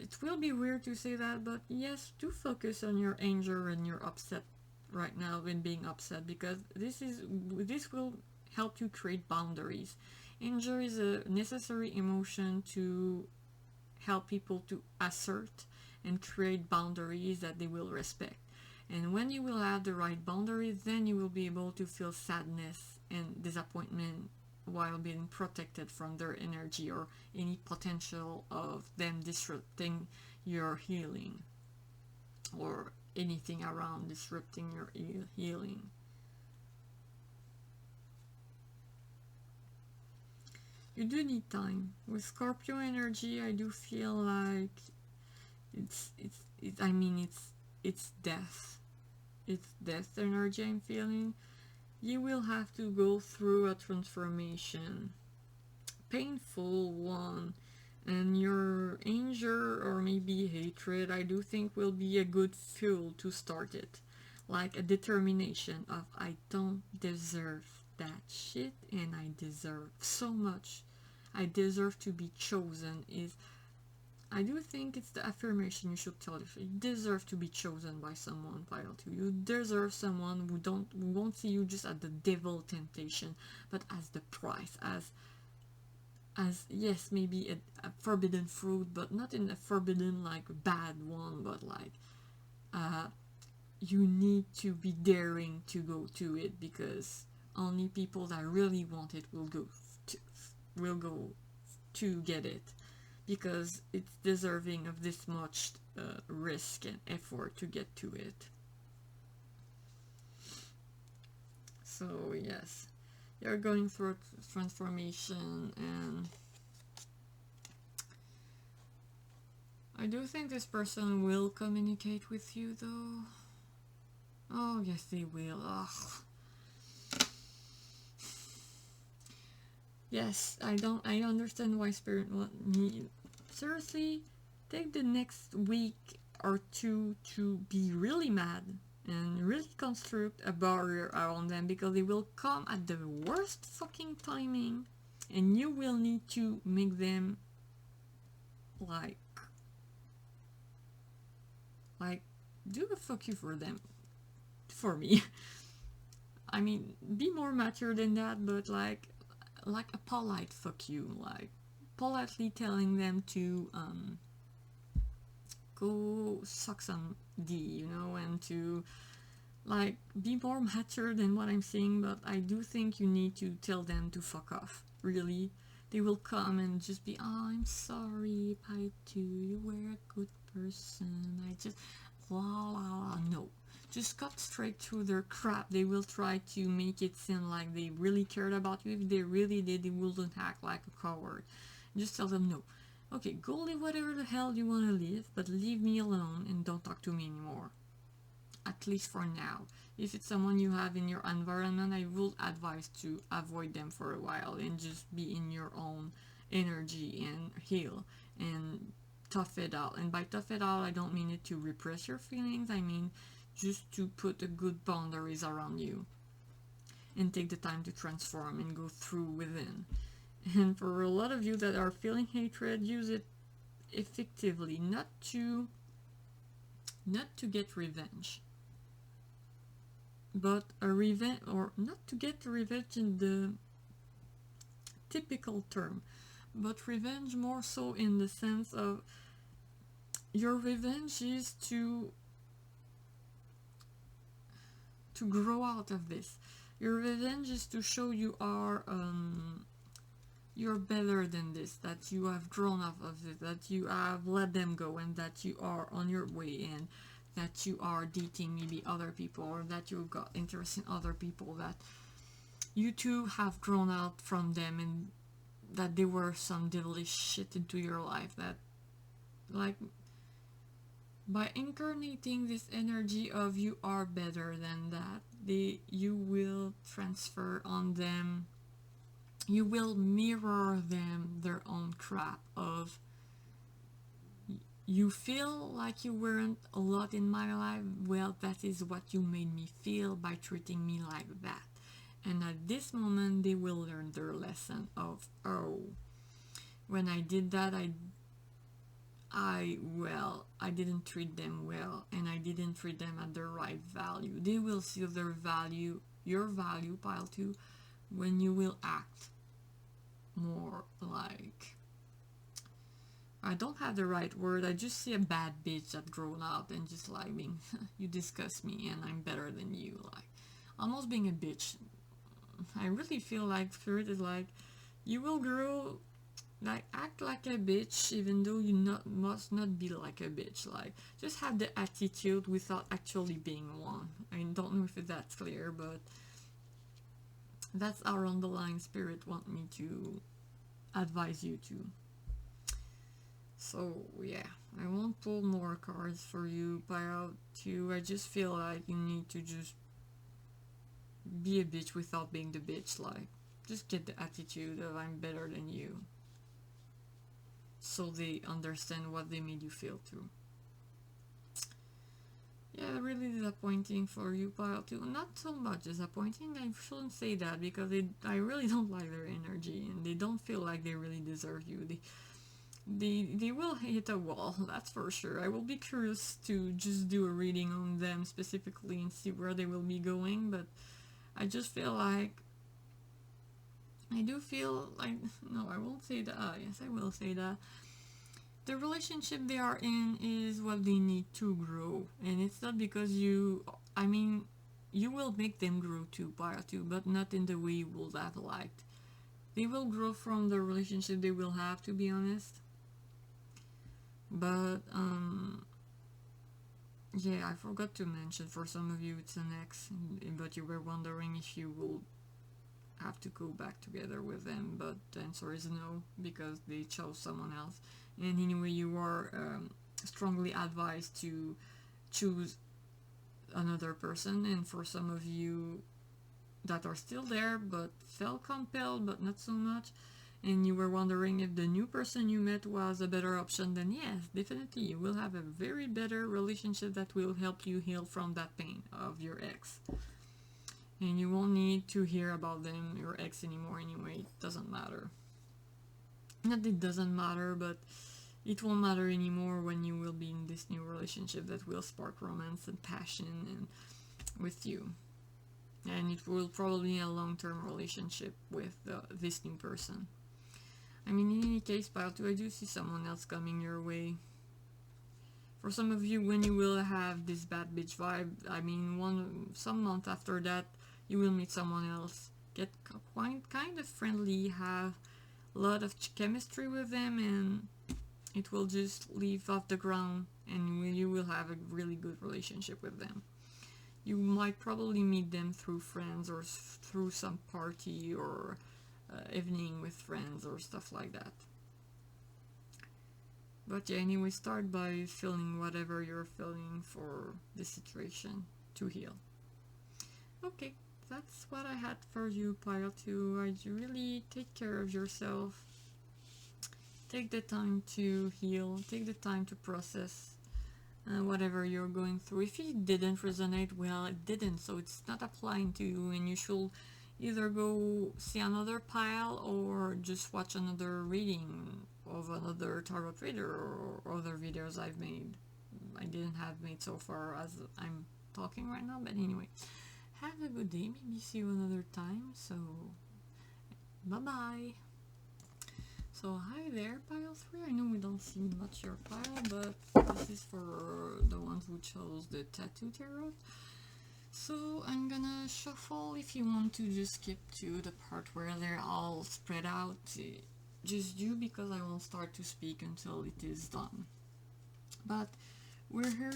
it will be weird to say that, but yes, do focus on your anger and your upset right now and being upset, because this will help you create boundaries. Anger is a necessary emotion to help people to assert and create boundaries that they will respect. And when you will have the right boundaries, then you will be able to feel sadness and disappointment while being protected from their energy or any potential of them disrupting your healing or anything around disrupting your healing. You do need time. With Scorpio energy, I do feel like it's death. It's death energy I'm feeling. You will have to go through a transformation. Painful one. And your anger or maybe hatred, I do think, will be a good fuel to start it. Like a determination of, I don't deserve that shit and I deserve so much. I deserve to be chosen. I do think it's the affirmation you should tell yourself. You deserve to be chosen by someone, Pile 2. You deserve someone who won't see you just as the devil temptation, but as the prize, as yes, maybe a forbidden fruit, but not in a forbidden like bad one, but like you need to be daring to go to it, because only people that really want it will go to get it, because it's deserving of this much risk and effort to get to it. So yes, you're going through a transformation, and I do think this person will communicate with you though. Oh yes, they will. Ugh. Yes, I understand why Spirit want me. Seriously, take the next week or two to be really mad and really construct a barrier around them, because they will come at the worst fucking timing, and you will need to make them like do a fuck you for them, for me. I mean, be more mature than that, but like like a polite fuck you, like politely telling them to go suck some D, you know, and to like be more mature than what I'm saying. But I do think you need to tell them to fuck off. Really, they will come and just be, oh, I'm sorry, Paitu, you were a good person. I just la la la. No, just cut straight through their crap. They will try to make it seem like they really cared about you. If they really did, they wouldn't act like a coward. Just tell them no. Okay, go live whatever the hell you want to live, but leave me alone and don't talk to me anymore. At least for now. If it's someone you have in your environment, I would advise to avoid them for a while and just be in your own energy and heal and tough it out. And by tough it out, I don't mean it to repress your feelings. I mean just to put a good boundaries around you and take the time to transform and go through within. And for a lot of you that are feeling hatred, use it effectively, not to get revenge, but a revenge, or not to get revenge in the typical term, but revenge more so in the sense of your revenge is to grow out of this. Your revenge is to show you are you're better than this, that you have grown up of it, that you have let them go, and that you are on your way, and that you are dating maybe other people, or that you've got interest in other people, that you two have grown out from them, and that there were some devilish shit into your life, that like by incarnating this energy of you are better than that, you will transfer on them, you will mirror them their own crap of, you feel like you weren't a lot in my life, well, that is what you made me feel by treating me like that. And at this moment they will learn their lesson of, oh, when I did that, I didn't treat them well, and I didn't treat them at the right value. They will see their value, your value, pile 2, when you will act more like, I don't have the right word, I just see a bad bitch that grown up and just like being, you disgust me and I'm better than you, like almost being a bitch. I really feel like Spirit is like, you will grow, like act like a bitch even though you must not be like a bitch, like just have the attitude without actually being one. I don't know if that's clear, but that's our underlying Spirit want me to advise you to. So yeah, I won't pull more cards for you, pile 2. I just feel like you need to just be a bitch without being the bitch, like just get the attitude of I'm better than you, so they understand what they made you feel too. Yeah, really disappointing for you, pile 2. Not so much disappointing, I shouldn't say that, because I really don't like their energy, and they don't feel like they really deserve you. They will hit a wall, that's for sure. I will be curious to just do a reading on them specifically and see where they will be going, but I just feel like, I do feel like, no, I won't say that, yes, I will say that. The relationship they are in is what they need to grow, and it's not because you will make them grow too, pile 2, but not in the way you would have liked. They will grow from the relationship they will have, to be honest. But yeah, I forgot to mention, for some of you it's an ex, but you were wondering if you will have to go back together with them, but the answer is no, because they chose someone else. And anyway, you are strongly advised to choose another person, and for some of you that are still there but felt compelled but not so much, and you were wondering if the new person you met was a better option, then yes, definitely you will have a very better relationship that will help you heal from that pain of your ex. And you won't need to hear about them, your ex, anymore anyway. It doesn't matter. Not that it doesn't matter, but it won't matter anymore when you will be in this new relationship that will spark romance and passion and with you. and it will probably be a long-term relationship with this new person. I mean, in any case, Pile 2, I do see someone else coming your way. For some of you, when you will have this bad bitch vibe, I mean, some month after that, you will meet someone else. Get kind of friendly, have a lot of chemistry with them, and it will just leave off the ground, and you will have a really good relationship with them. You might probably meet them through friends or through some party or evening with friends or stuff like that. But yeah, anyway, start by feeling whatever you're feeling for this situation to heal. Okay, that's what I had for you, Pile 2. I really take care of yourself. Take the time to heal. Take the time to process whatever you're going through. If it didn't resonate, well, it didn't, so it's not applying to you, and you should either go see another pile or just watch another reading of another tarot reader or other videos I've made. I didn't have made so far as I'm talking right now, but anyway, have a good day. Maybe see you another time. So bye bye. So hi there, pile 3. I know we don't see much your pile, but this is for the ones who chose the tattoo tarot. So I'm gonna shuffle. If you want to just skip to the part where they're all spread out, just do, because I won't start to speak until it is done. But we're here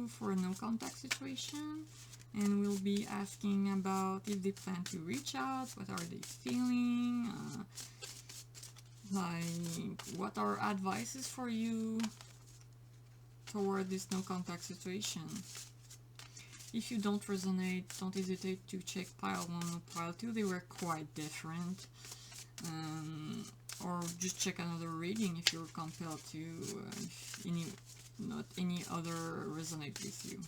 for a no contact situation, and we'll be asking about if they plan to reach out, what are they feeling, like what are advices for you toward this no contact situation. If you don't resonate, don't hesitate to check pile 1 or pile 2, they were quite different. Or just check another reading if you're compelled to, if not any other resonate with you.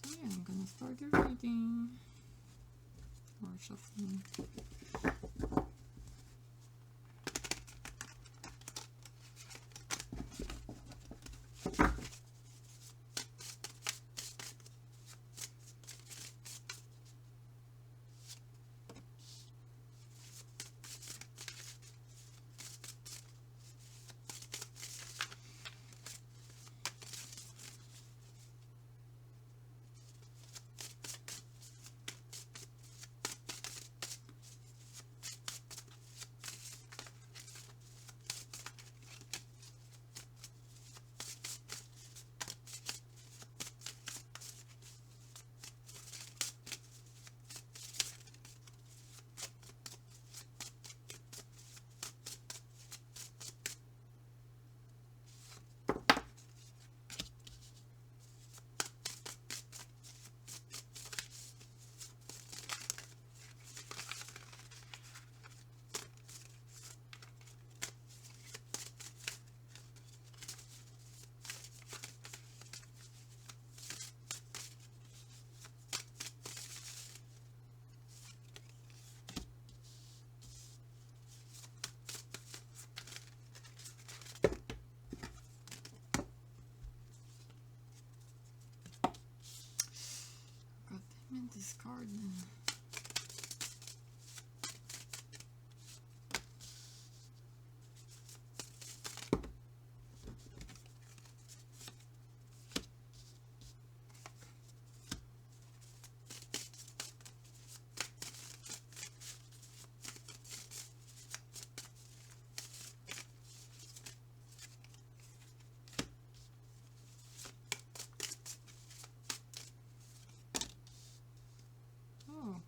So yeah, I'm gonna start the reading, or shuffling. Discard. Oh.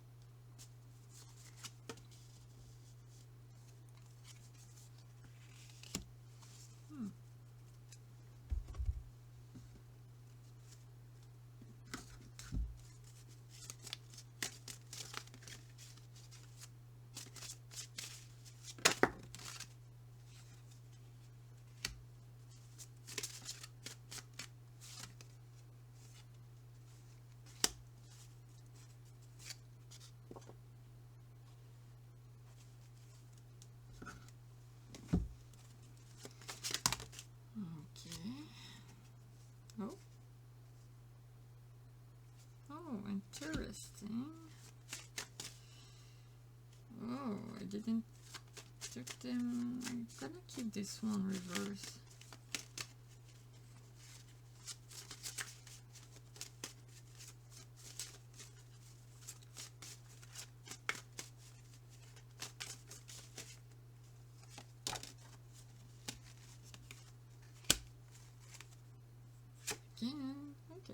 interesting. Oh, I didn't took them. I'm gonna keep this one reversed. Okay.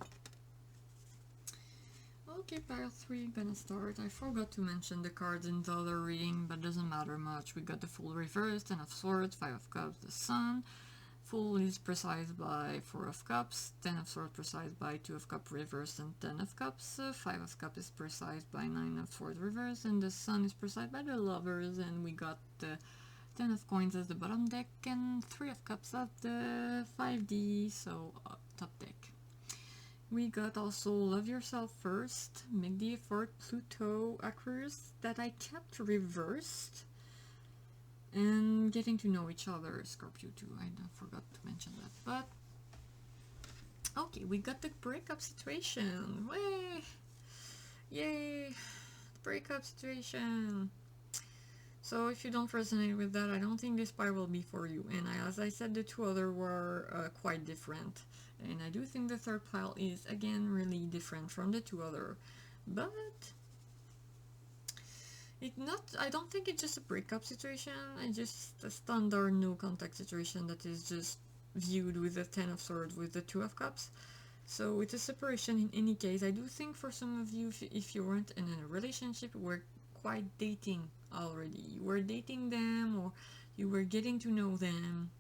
Okay, pile 3, gonna start. I forgot to mention the cards in the other reading, but doesn't matter much. We got the Fool reversed, 10 of Swords, 5 of Cups, the Sun. Fool is precise by 4 of Cups, 10 of Swords precise by 2 of Cups reversed and 10 of Cups, 5 of Cups is precise by 9 of Swords reversed, and the Sun is precise by the Lovers, and we got the 10 of Coins as the bottom deck, and 3 of Cups at the 5D, so top deck. We got also Love Yourself First, Make the Effort, Pluto, Aquarius, that I kept reversed, and Getting to Know Each Other, Scorpio too, I forgot to mention that, but okay, we got the breakup situation, way, yay, breakup situation. So if you don't resonate with that, I don't think this pile will be for you, and as I said, the two other were quite different. And I do think the third pile is, again, really different from the two other. But I don't think it's just a breakup situation. It's just a standard no contact situation that is just viewed with the 10 of Swords with the 2 of Cups. So it's a separation in any case. I do think for some of you, if you weren't in a relationship, you were quite dating already. You were dating them, or you were getting to know them,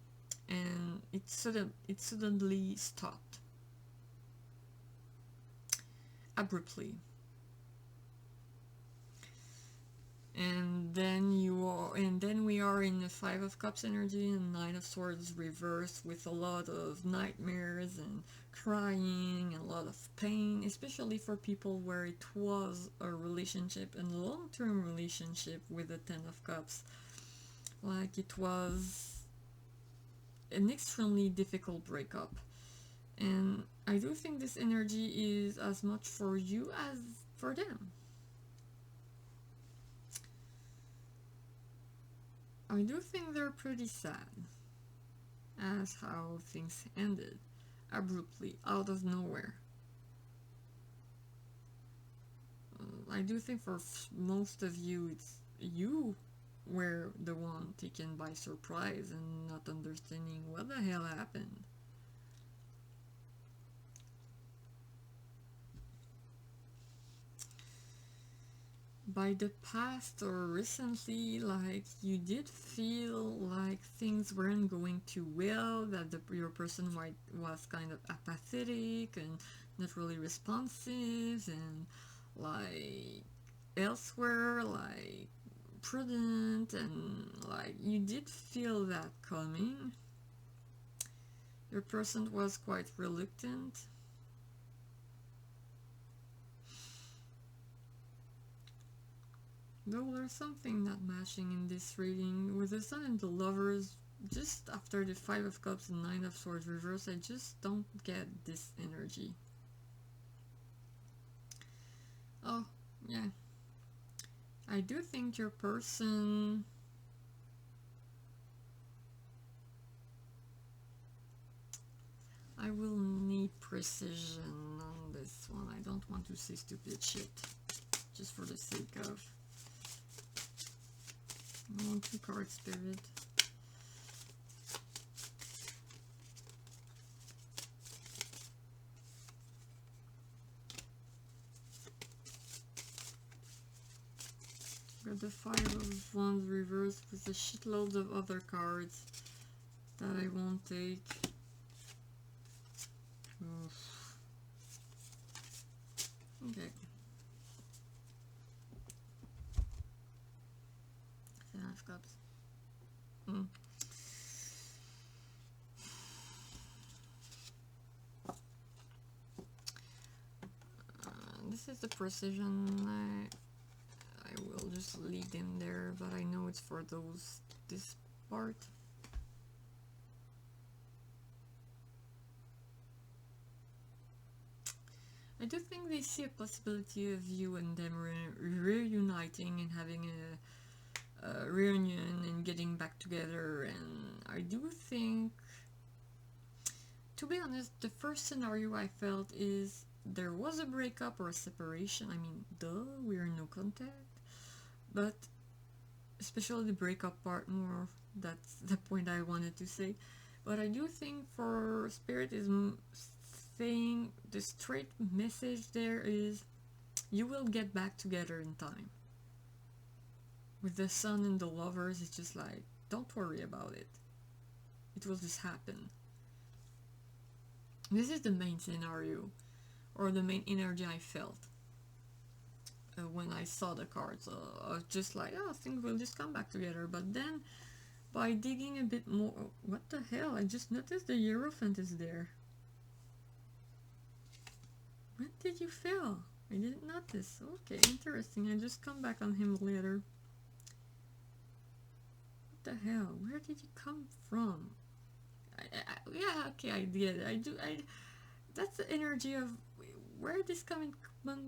and it suddenly stopped abruptly, and then we are in the 5 of Cups energy and 9 of Swords reversed, with a lot of nightmares and crying and a lot of pain, especially for people where it was a relationship and long-term relationship with the 10 of Cups. Like, it was an extremely difficult breakup, and I do think this energy is as much for you as for them. I do think they're pretty sad as how things ended abruptly, out of nowhere. I do think for most of you, it's you were the one taken by surprise and not understanding what the hell happened. By the past or recently, like, you did feel like things weren't going too well, that your person was kind of apathetic and not really responsive, and like elsewhere, like prudent, and like you did feel that coming. Your person was quite reluctant. Though there's something not matching in this reading. With the Sun and the Lovers, just after the 5 of Cups and 9 of Swords reverse, I just don't get this energy. Oh, yeah. I do think your person... I will need precision on this one. I don't want to say stupid shit, just for the sake of... I want 2 card spirit. Got the 5 of Wands reversed with a shitload of other cards that I won't take. Oof. Okay. 7 of Cups. This is the precision. I will just leave them there, but I know it's for this part. I do think they see a possibility of you and them reuniting and having a reunion and getting back together. And I do think, to be honest, the first scenario I felt is there was a breakup or a separation. I mean, duh, we're in no contact. But especially the breakup part more, that's the point I wanted to say. But I do think for Spirit is saying the straight message there is you will get back together in time. With the Sun and the Lovers, it's just like, don't worry about it. It will just happen. This is the main scenario, or the main energy I felt when I saw the cards. I was just like, oh, things will just come back together. But then, by digging a bit more, what the hell? I just noticed the Hierophant is there. When did you feel? I didn't notice. Okay, interesting. I just come back on him later. What the hell? Where did you come from? Yeah, okay, I did. That's the energy of where this coming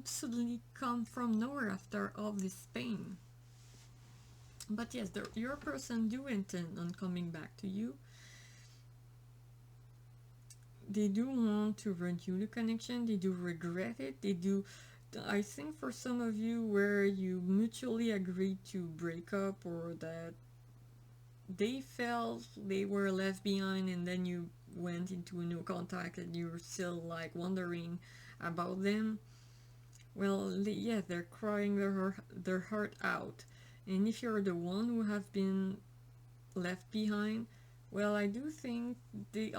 suddenly come from nowhere after all this pain. But yes, your person do intend on coming back to you. They do want to renew the connection. They do regret it. They do. I think for some of you where you mutually agreed to break up, or that they felt they were left behind and then you went into no contact and you were still like wondering about them, well, yeah, they're crying their heart out. And if you're the one who have been left behind, well, I do think they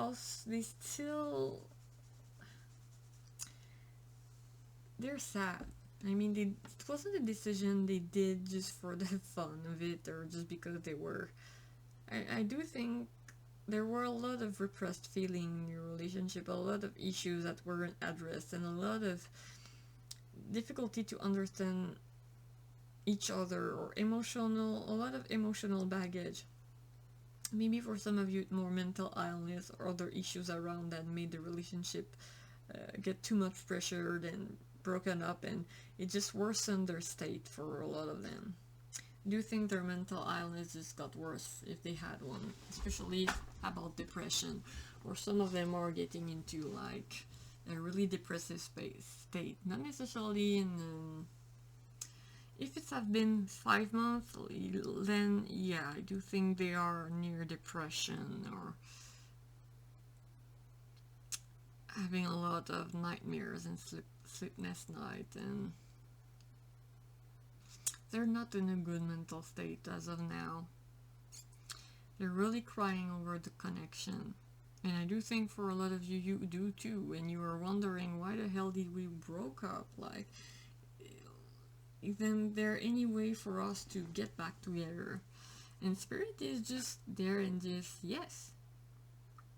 still, they're sad. I mean, it wasn't a decision they did just for the fun of it or just because they were. I do think there were a lot of repressed feeling in your relationship, a lot of issues that weren't addressed, and a lot of difficulty to understand each other, or a lot of emotional baggage. Maybe for some of you more mental illness or other issues around that made the relationship get too much pressured and broken up, and it just worsened their state for a lot of them. I do think their mental illness just got worse if they had one, especially about depression, or some of them are getting into like a really depressive state, not necessarily in if it's have been 5 months, then yeah, I do think they are near depression or having a lot of nightmares and sleepless night, and they're not in a good mental state as of now. They're really crying over the connection. And I do think for a lot of you, you do too, and you are wondering, why the hell did we broke up? Like, then there any way for us to get back together? And Spirit is just there and just, yes,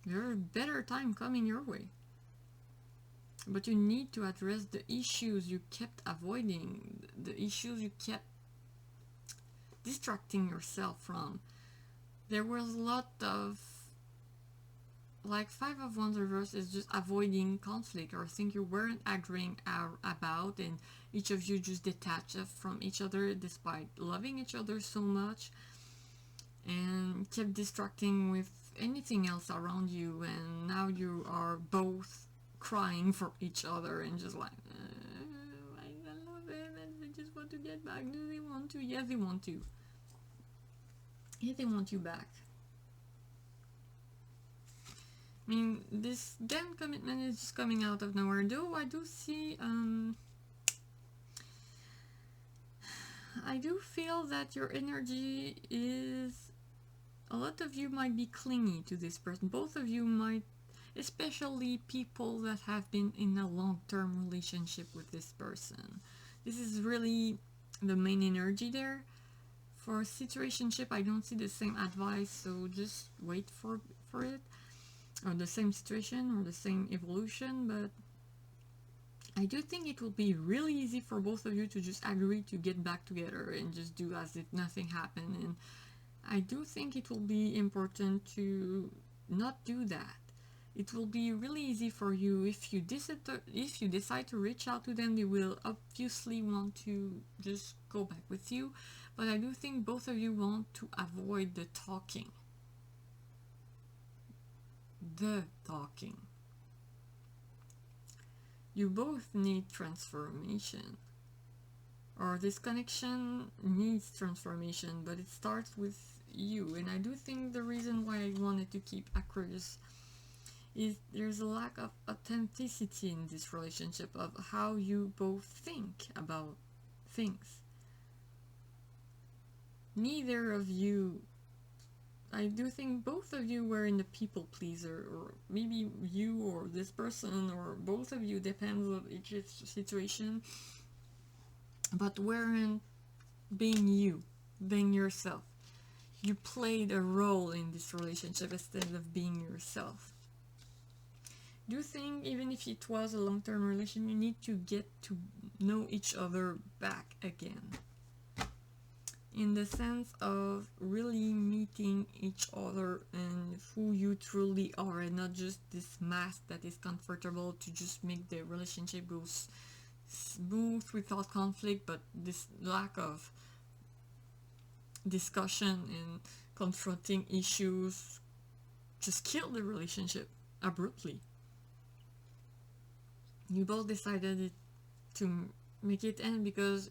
there's a better time coming your way. But you need to address the issues you kept avoiding, the issues you kept distracting yourself from. There was a lot of, like 5 of Wands reverse is just avoiding conflict or things you weren't agreeing about, and each of you just detached from each other despite loving each other so much, and kept distracting with anything else around you, and now you are both crying for each other and just like, I love him and we just want to get back. Do they want to? Yes, they want to. Yeah, they want you back. I mean, this damn commitment is just coming out of nowhere. Though I do see, I do feel that your energy is, a lot of you might be clingy to this person. Both of you might, especially people that have been in a long-term relationship with this person. This is really the main energy there. For a situationship, I don't see the same advice, so just wait for it, or the same situation or the same evolution. But I do think it will be really easy for both of you to just agree to get back together and just do as if nothing happened. And I do think it will be important to not do that. it will be really easy for you. If you decide to reach out to them, they will obviously want to just go back with you. But I do think both of you want to avoid the talking. You both need transformation, or this connection needs transformation, but it starts with you. And I do think the reason why I wanted to keep Aquarius is there's a lack of authenticity in this relationship, of how you both think about things. Neither of you, I do think both of you were in the people pleaser, or maybe you or this person, or both of you, depends on each situation, but weren't being you, being yourself. You played a role in this relationship instead of being yourself. Do you think even if it was a long-term relation, you need to get to know each other back again? In the sense of really meeting each other and who you truly are, and not just this mask that is comfortable to just make the relationship go smooth without conflict, but this lack of discussion and confronting issues just kill the relationship abruptly. You both decided to make it end because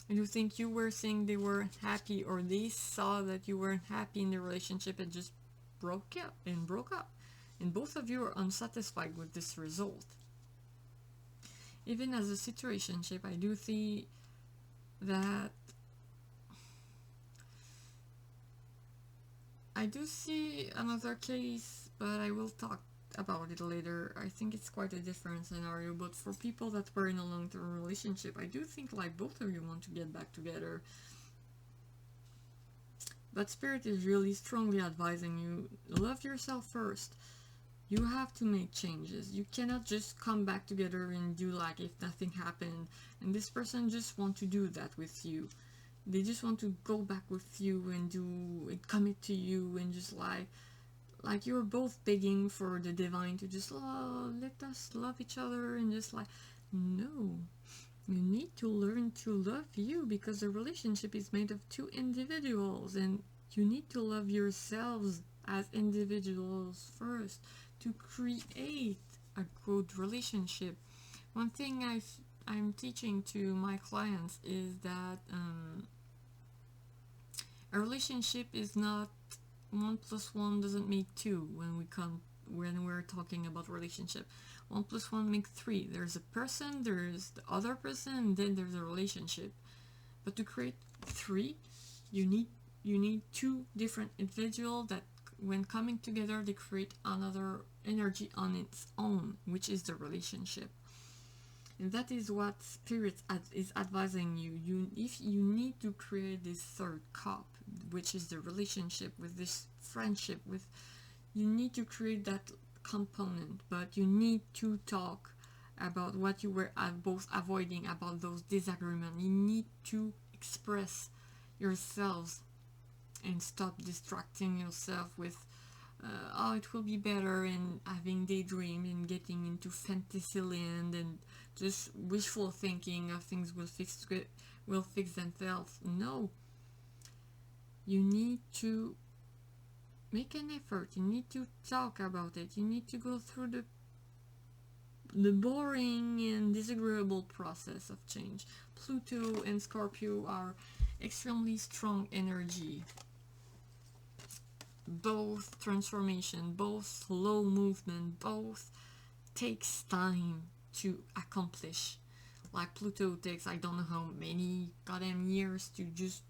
you think you were saying they weren't happy, or they saw that you weren't happy in the relationship and just broke up. And both of you are unsatisfied with this result. Even as a situationship, I do see that I do see another case, but I will talk about it later. I think it's quite a different scenario, but for people that were in a long-term relationship, I do think like both of you want to get back together. But Spirit is really strongly advising you, love yourself first. You have to make changes. You cannot just come back together and do like if nothing happened, and this person just want to do that with you. They just want to go back with you and commit to you, and just like you're both begging for the divine to just let us love each other, and just like, no, you need to learn to love you, because the relationship is made of two individuals, and you need to love yourselves as individuals first to create a good relationship. One thing I'm teaching to my clients is that a relationship is not 1 + 1 doesn't make 2 when we're talking about relationship. 1 + 1 makes 3. There's a person, there's the other person, and then there's a relationship. But to create 3, you need 2 different individuals that, when coming together, they create another energy on its own, which is the relationship. And that is what Spirit is advising you. If you need to create this third cup, which is the relationship with this friendship, you need to create that component, but you need to talk about what you were both avoiding, about those disagreements. You need to express yourselves and stop distracting yourself with it will be better, and having daydream and getting into fantasy land and just wishful thinking of things will fix themselves. No, you need to make an effort. You need to talk about it. You need to go through the boring and disagreeable process of change. Pluto and Scorpio are extremely strong energy. Both transformation, both slow movement, both takes time to accomplish. Like Pluto takes, I don't know how many goddamn years to just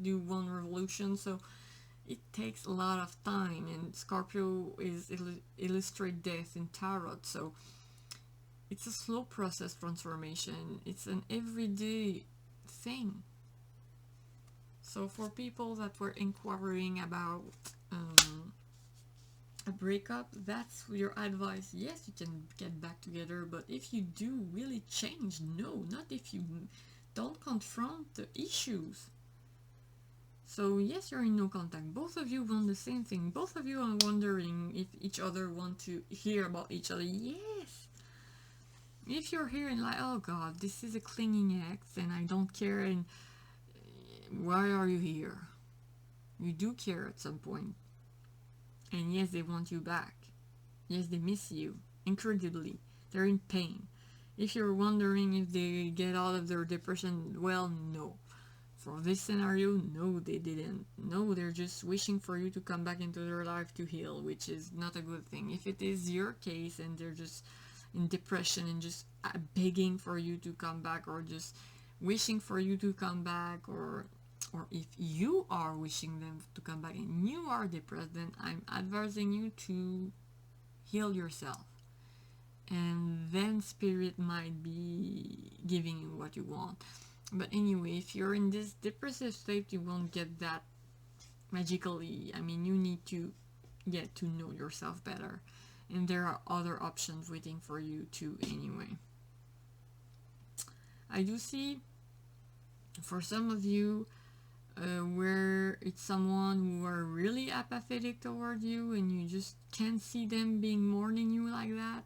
do one revolution, so it takes a lot of time. And Scorpio is illustrate death in tarot, so it's a slow process transformation. It's an everyday thing. So for people that were inquiring about a breakup, that's your advice. Yes, you can get back together, but if you do really change, no, not if you don't confront the issues. So yes, you're in no contact. Both of you want the same thing. Both of you are wondering if each other want to hear about each other. Yes. If you're hearing like, oh god, this is a clinging ex and I don't care, and why are you here? You do care at some point. And yes, they want you back. Yes, they miss you incredibly. They're in pain. If you're wondering if they get out of their depression, well, no. For this scenario, no, they didn't. No, they're just wishing for you to come back into their life to heal, which is not a good thing. If it is your case and they're just in depression and just begging for you to come back, or just wishing for you to come back, or if you are wishing them to come back and you are depressed, then I'm advising you to heal yourself. And then spirit might be giving you what you want. But anyway, if you're in this depressive state, you won't get that magically. I mean, you need to get to know yourself better. And there are other options waiting for you too anyway. I do see for some of you where it's someone who are really apathetic toward you and you just can't see them being mourning you like that.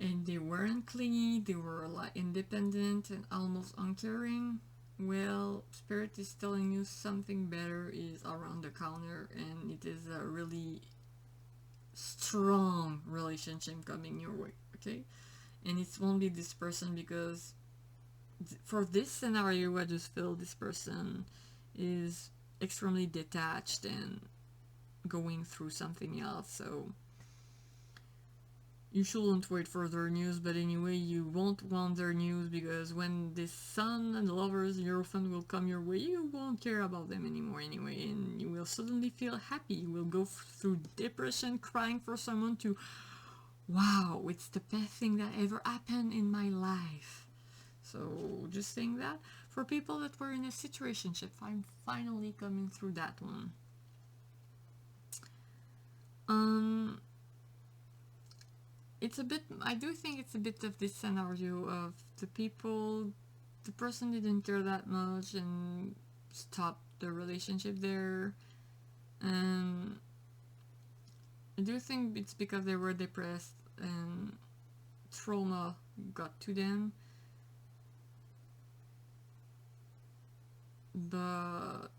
And they weren't clingy, they were like independent and almost uncaring. Well, spirit is telling you something better is around the corner, and it is a really strong relationship coming your way, okay? And it won't be this person, because for this scenario I just feel this person is extremely detached and going through something else. So you shouldn't wait for their news, but anyway, you won't want their news, because when this sun and lovers Hierophant will come your way, you won't care about them anymore anyway, and you will suddenly feel happy. You will go through depression crying for someone to, wow, it's the best thing that ever happened in my life. So just saying that for people that were in a situationship, I'm finally coming through that one. It's a bit, I do think it's a bit of this scenario of the person didn't care that much and stopped the relationship there. And I do think it's because they were depressed and trauma got to them. But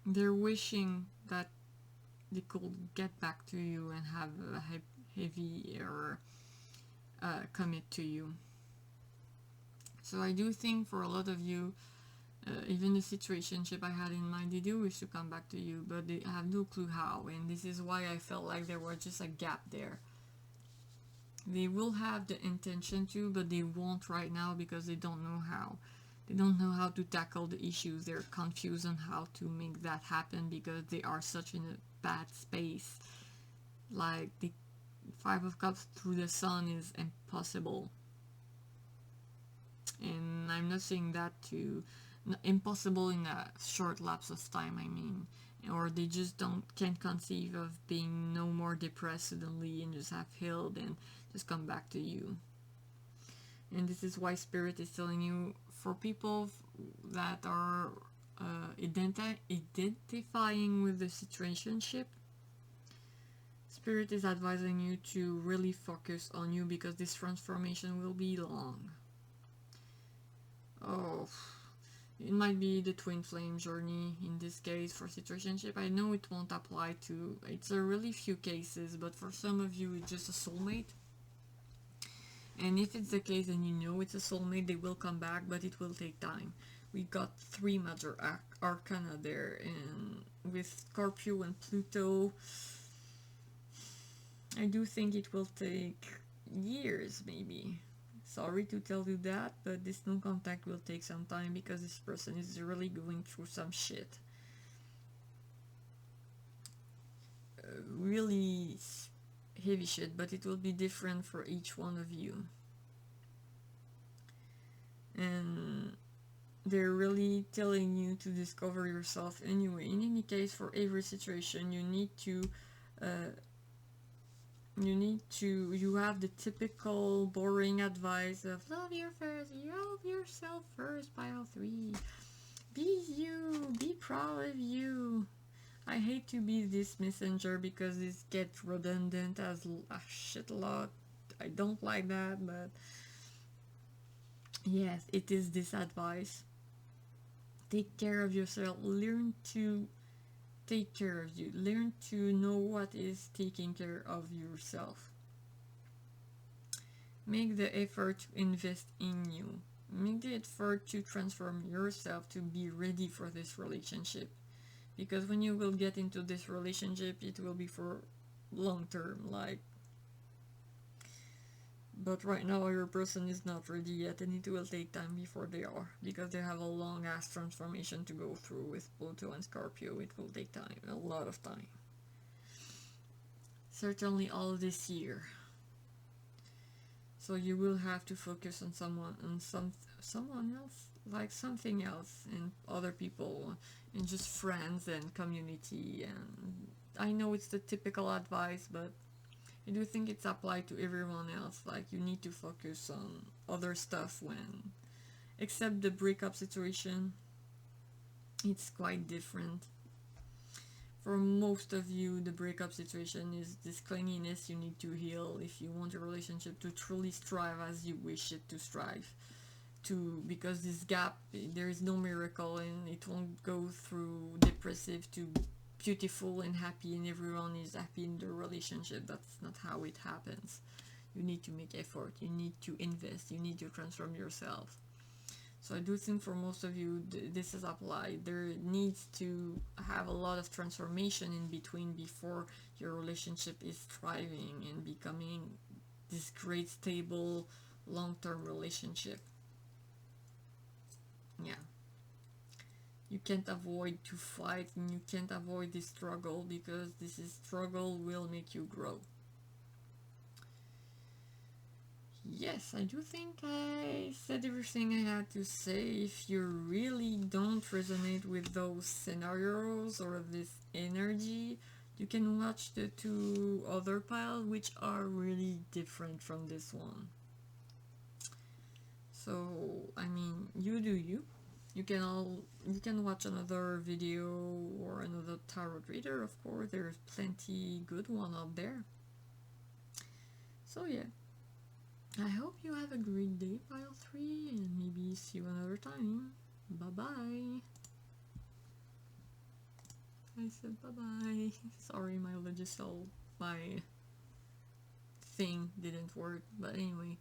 they're wishing that they could get back to you and have a heavy or commit to you. So I do think for a lot of you, even the situationship I had in mind, they do wish to come back to you, but they have no clue how, and this is why I felt like there was just a gap there. They will have the intention to, but they won't right now because they don't know how. They don't know how to tackle the issues. They're confused on how to make that happen because they are such in a bad space. Like the 5 of Cups through the Sun is impossible. And I'm not saying that to impossible in a short lapse of time, I mean. Or they just can't conceive of being no more depressed suddenly and just have healed and just come back to you. And this is why Spirit is telling you, for people that are identifying with the situationship, Spirit is advising you to really focus on you, because this transformation will be long. Oh, it might be the twin flame journey in this case for situationship. I know it won't apply to, it's a really few cases, but for some of you it's just a soulmate. And if it's the case and you know it's a soulmate, they will come back, but it will take time. We got 3 major arcana there, and with Scorpio and Pluto, I do think it will take years maybe. Sorry to tell you that, but this no contact will take some time because this person is really going through some shit. Really heavy shit, but it will be different for each one of you. And they're really telling you to discover yourself anyway. In any case, for every situation, you need to you have the typical boring advice of love yourself first, pile 3. Be you, be proud of you. I hate to be this messenger because this gets redundant as a shit lot. I don't like that, but yes, it is this advice. Take care of yourself. Learn to take care of you. Learn to know what is taking care of yourself. Make the effort to invest in you. Make the effort to transform yourself to be ready for this relationship. Because when you will get into this relationship, it will be for long term, like. But right now your person is not ready yet, and it will take time before they are, because they have a long ass transformation to go through with Pluto and Scorpio. It will take time, a lot of time. Certainly all this year. So you will have to focus on someone else, like something else, and other people, and just friends and community. And I know it's the typical advice, but I do think it's applied to everyone else. Like, you need to focus on other stuff when, except the breakup situation, it's quite different. For most of you, the breakup situation is this clinginess you need to heal if you want your relationship to truly strive as you wish it to strive. Because this gap, there is no miracle, and it won't go through depressive to beautiful and happy and everyone is happy in the relationship. That's not how it happens. You need to make effort, you need to invest, you need to transform yourself. So I do think for most of you this is applied. There needs to have a lot of transformation in between before your relationship is thriving and becoming this great stable long-term relationship. Yeah. You can't avoid to fight, and you can't avoid this struggle, because this struggle will make you grow. Yes, I do think I said everything I had to say. If you really don't resonate with those scenarios or this energy, you can watch the 2 other piles, which are really different from this one. So, I mean, you do you. You can watch another video or another tarot reader, of course. There's plenty good one out there. So yeah, I hope you have a great day, pile 3, and maybe see you another time. Bye bye. I said bye bye. Sorry, my thing didn't work, but anyway.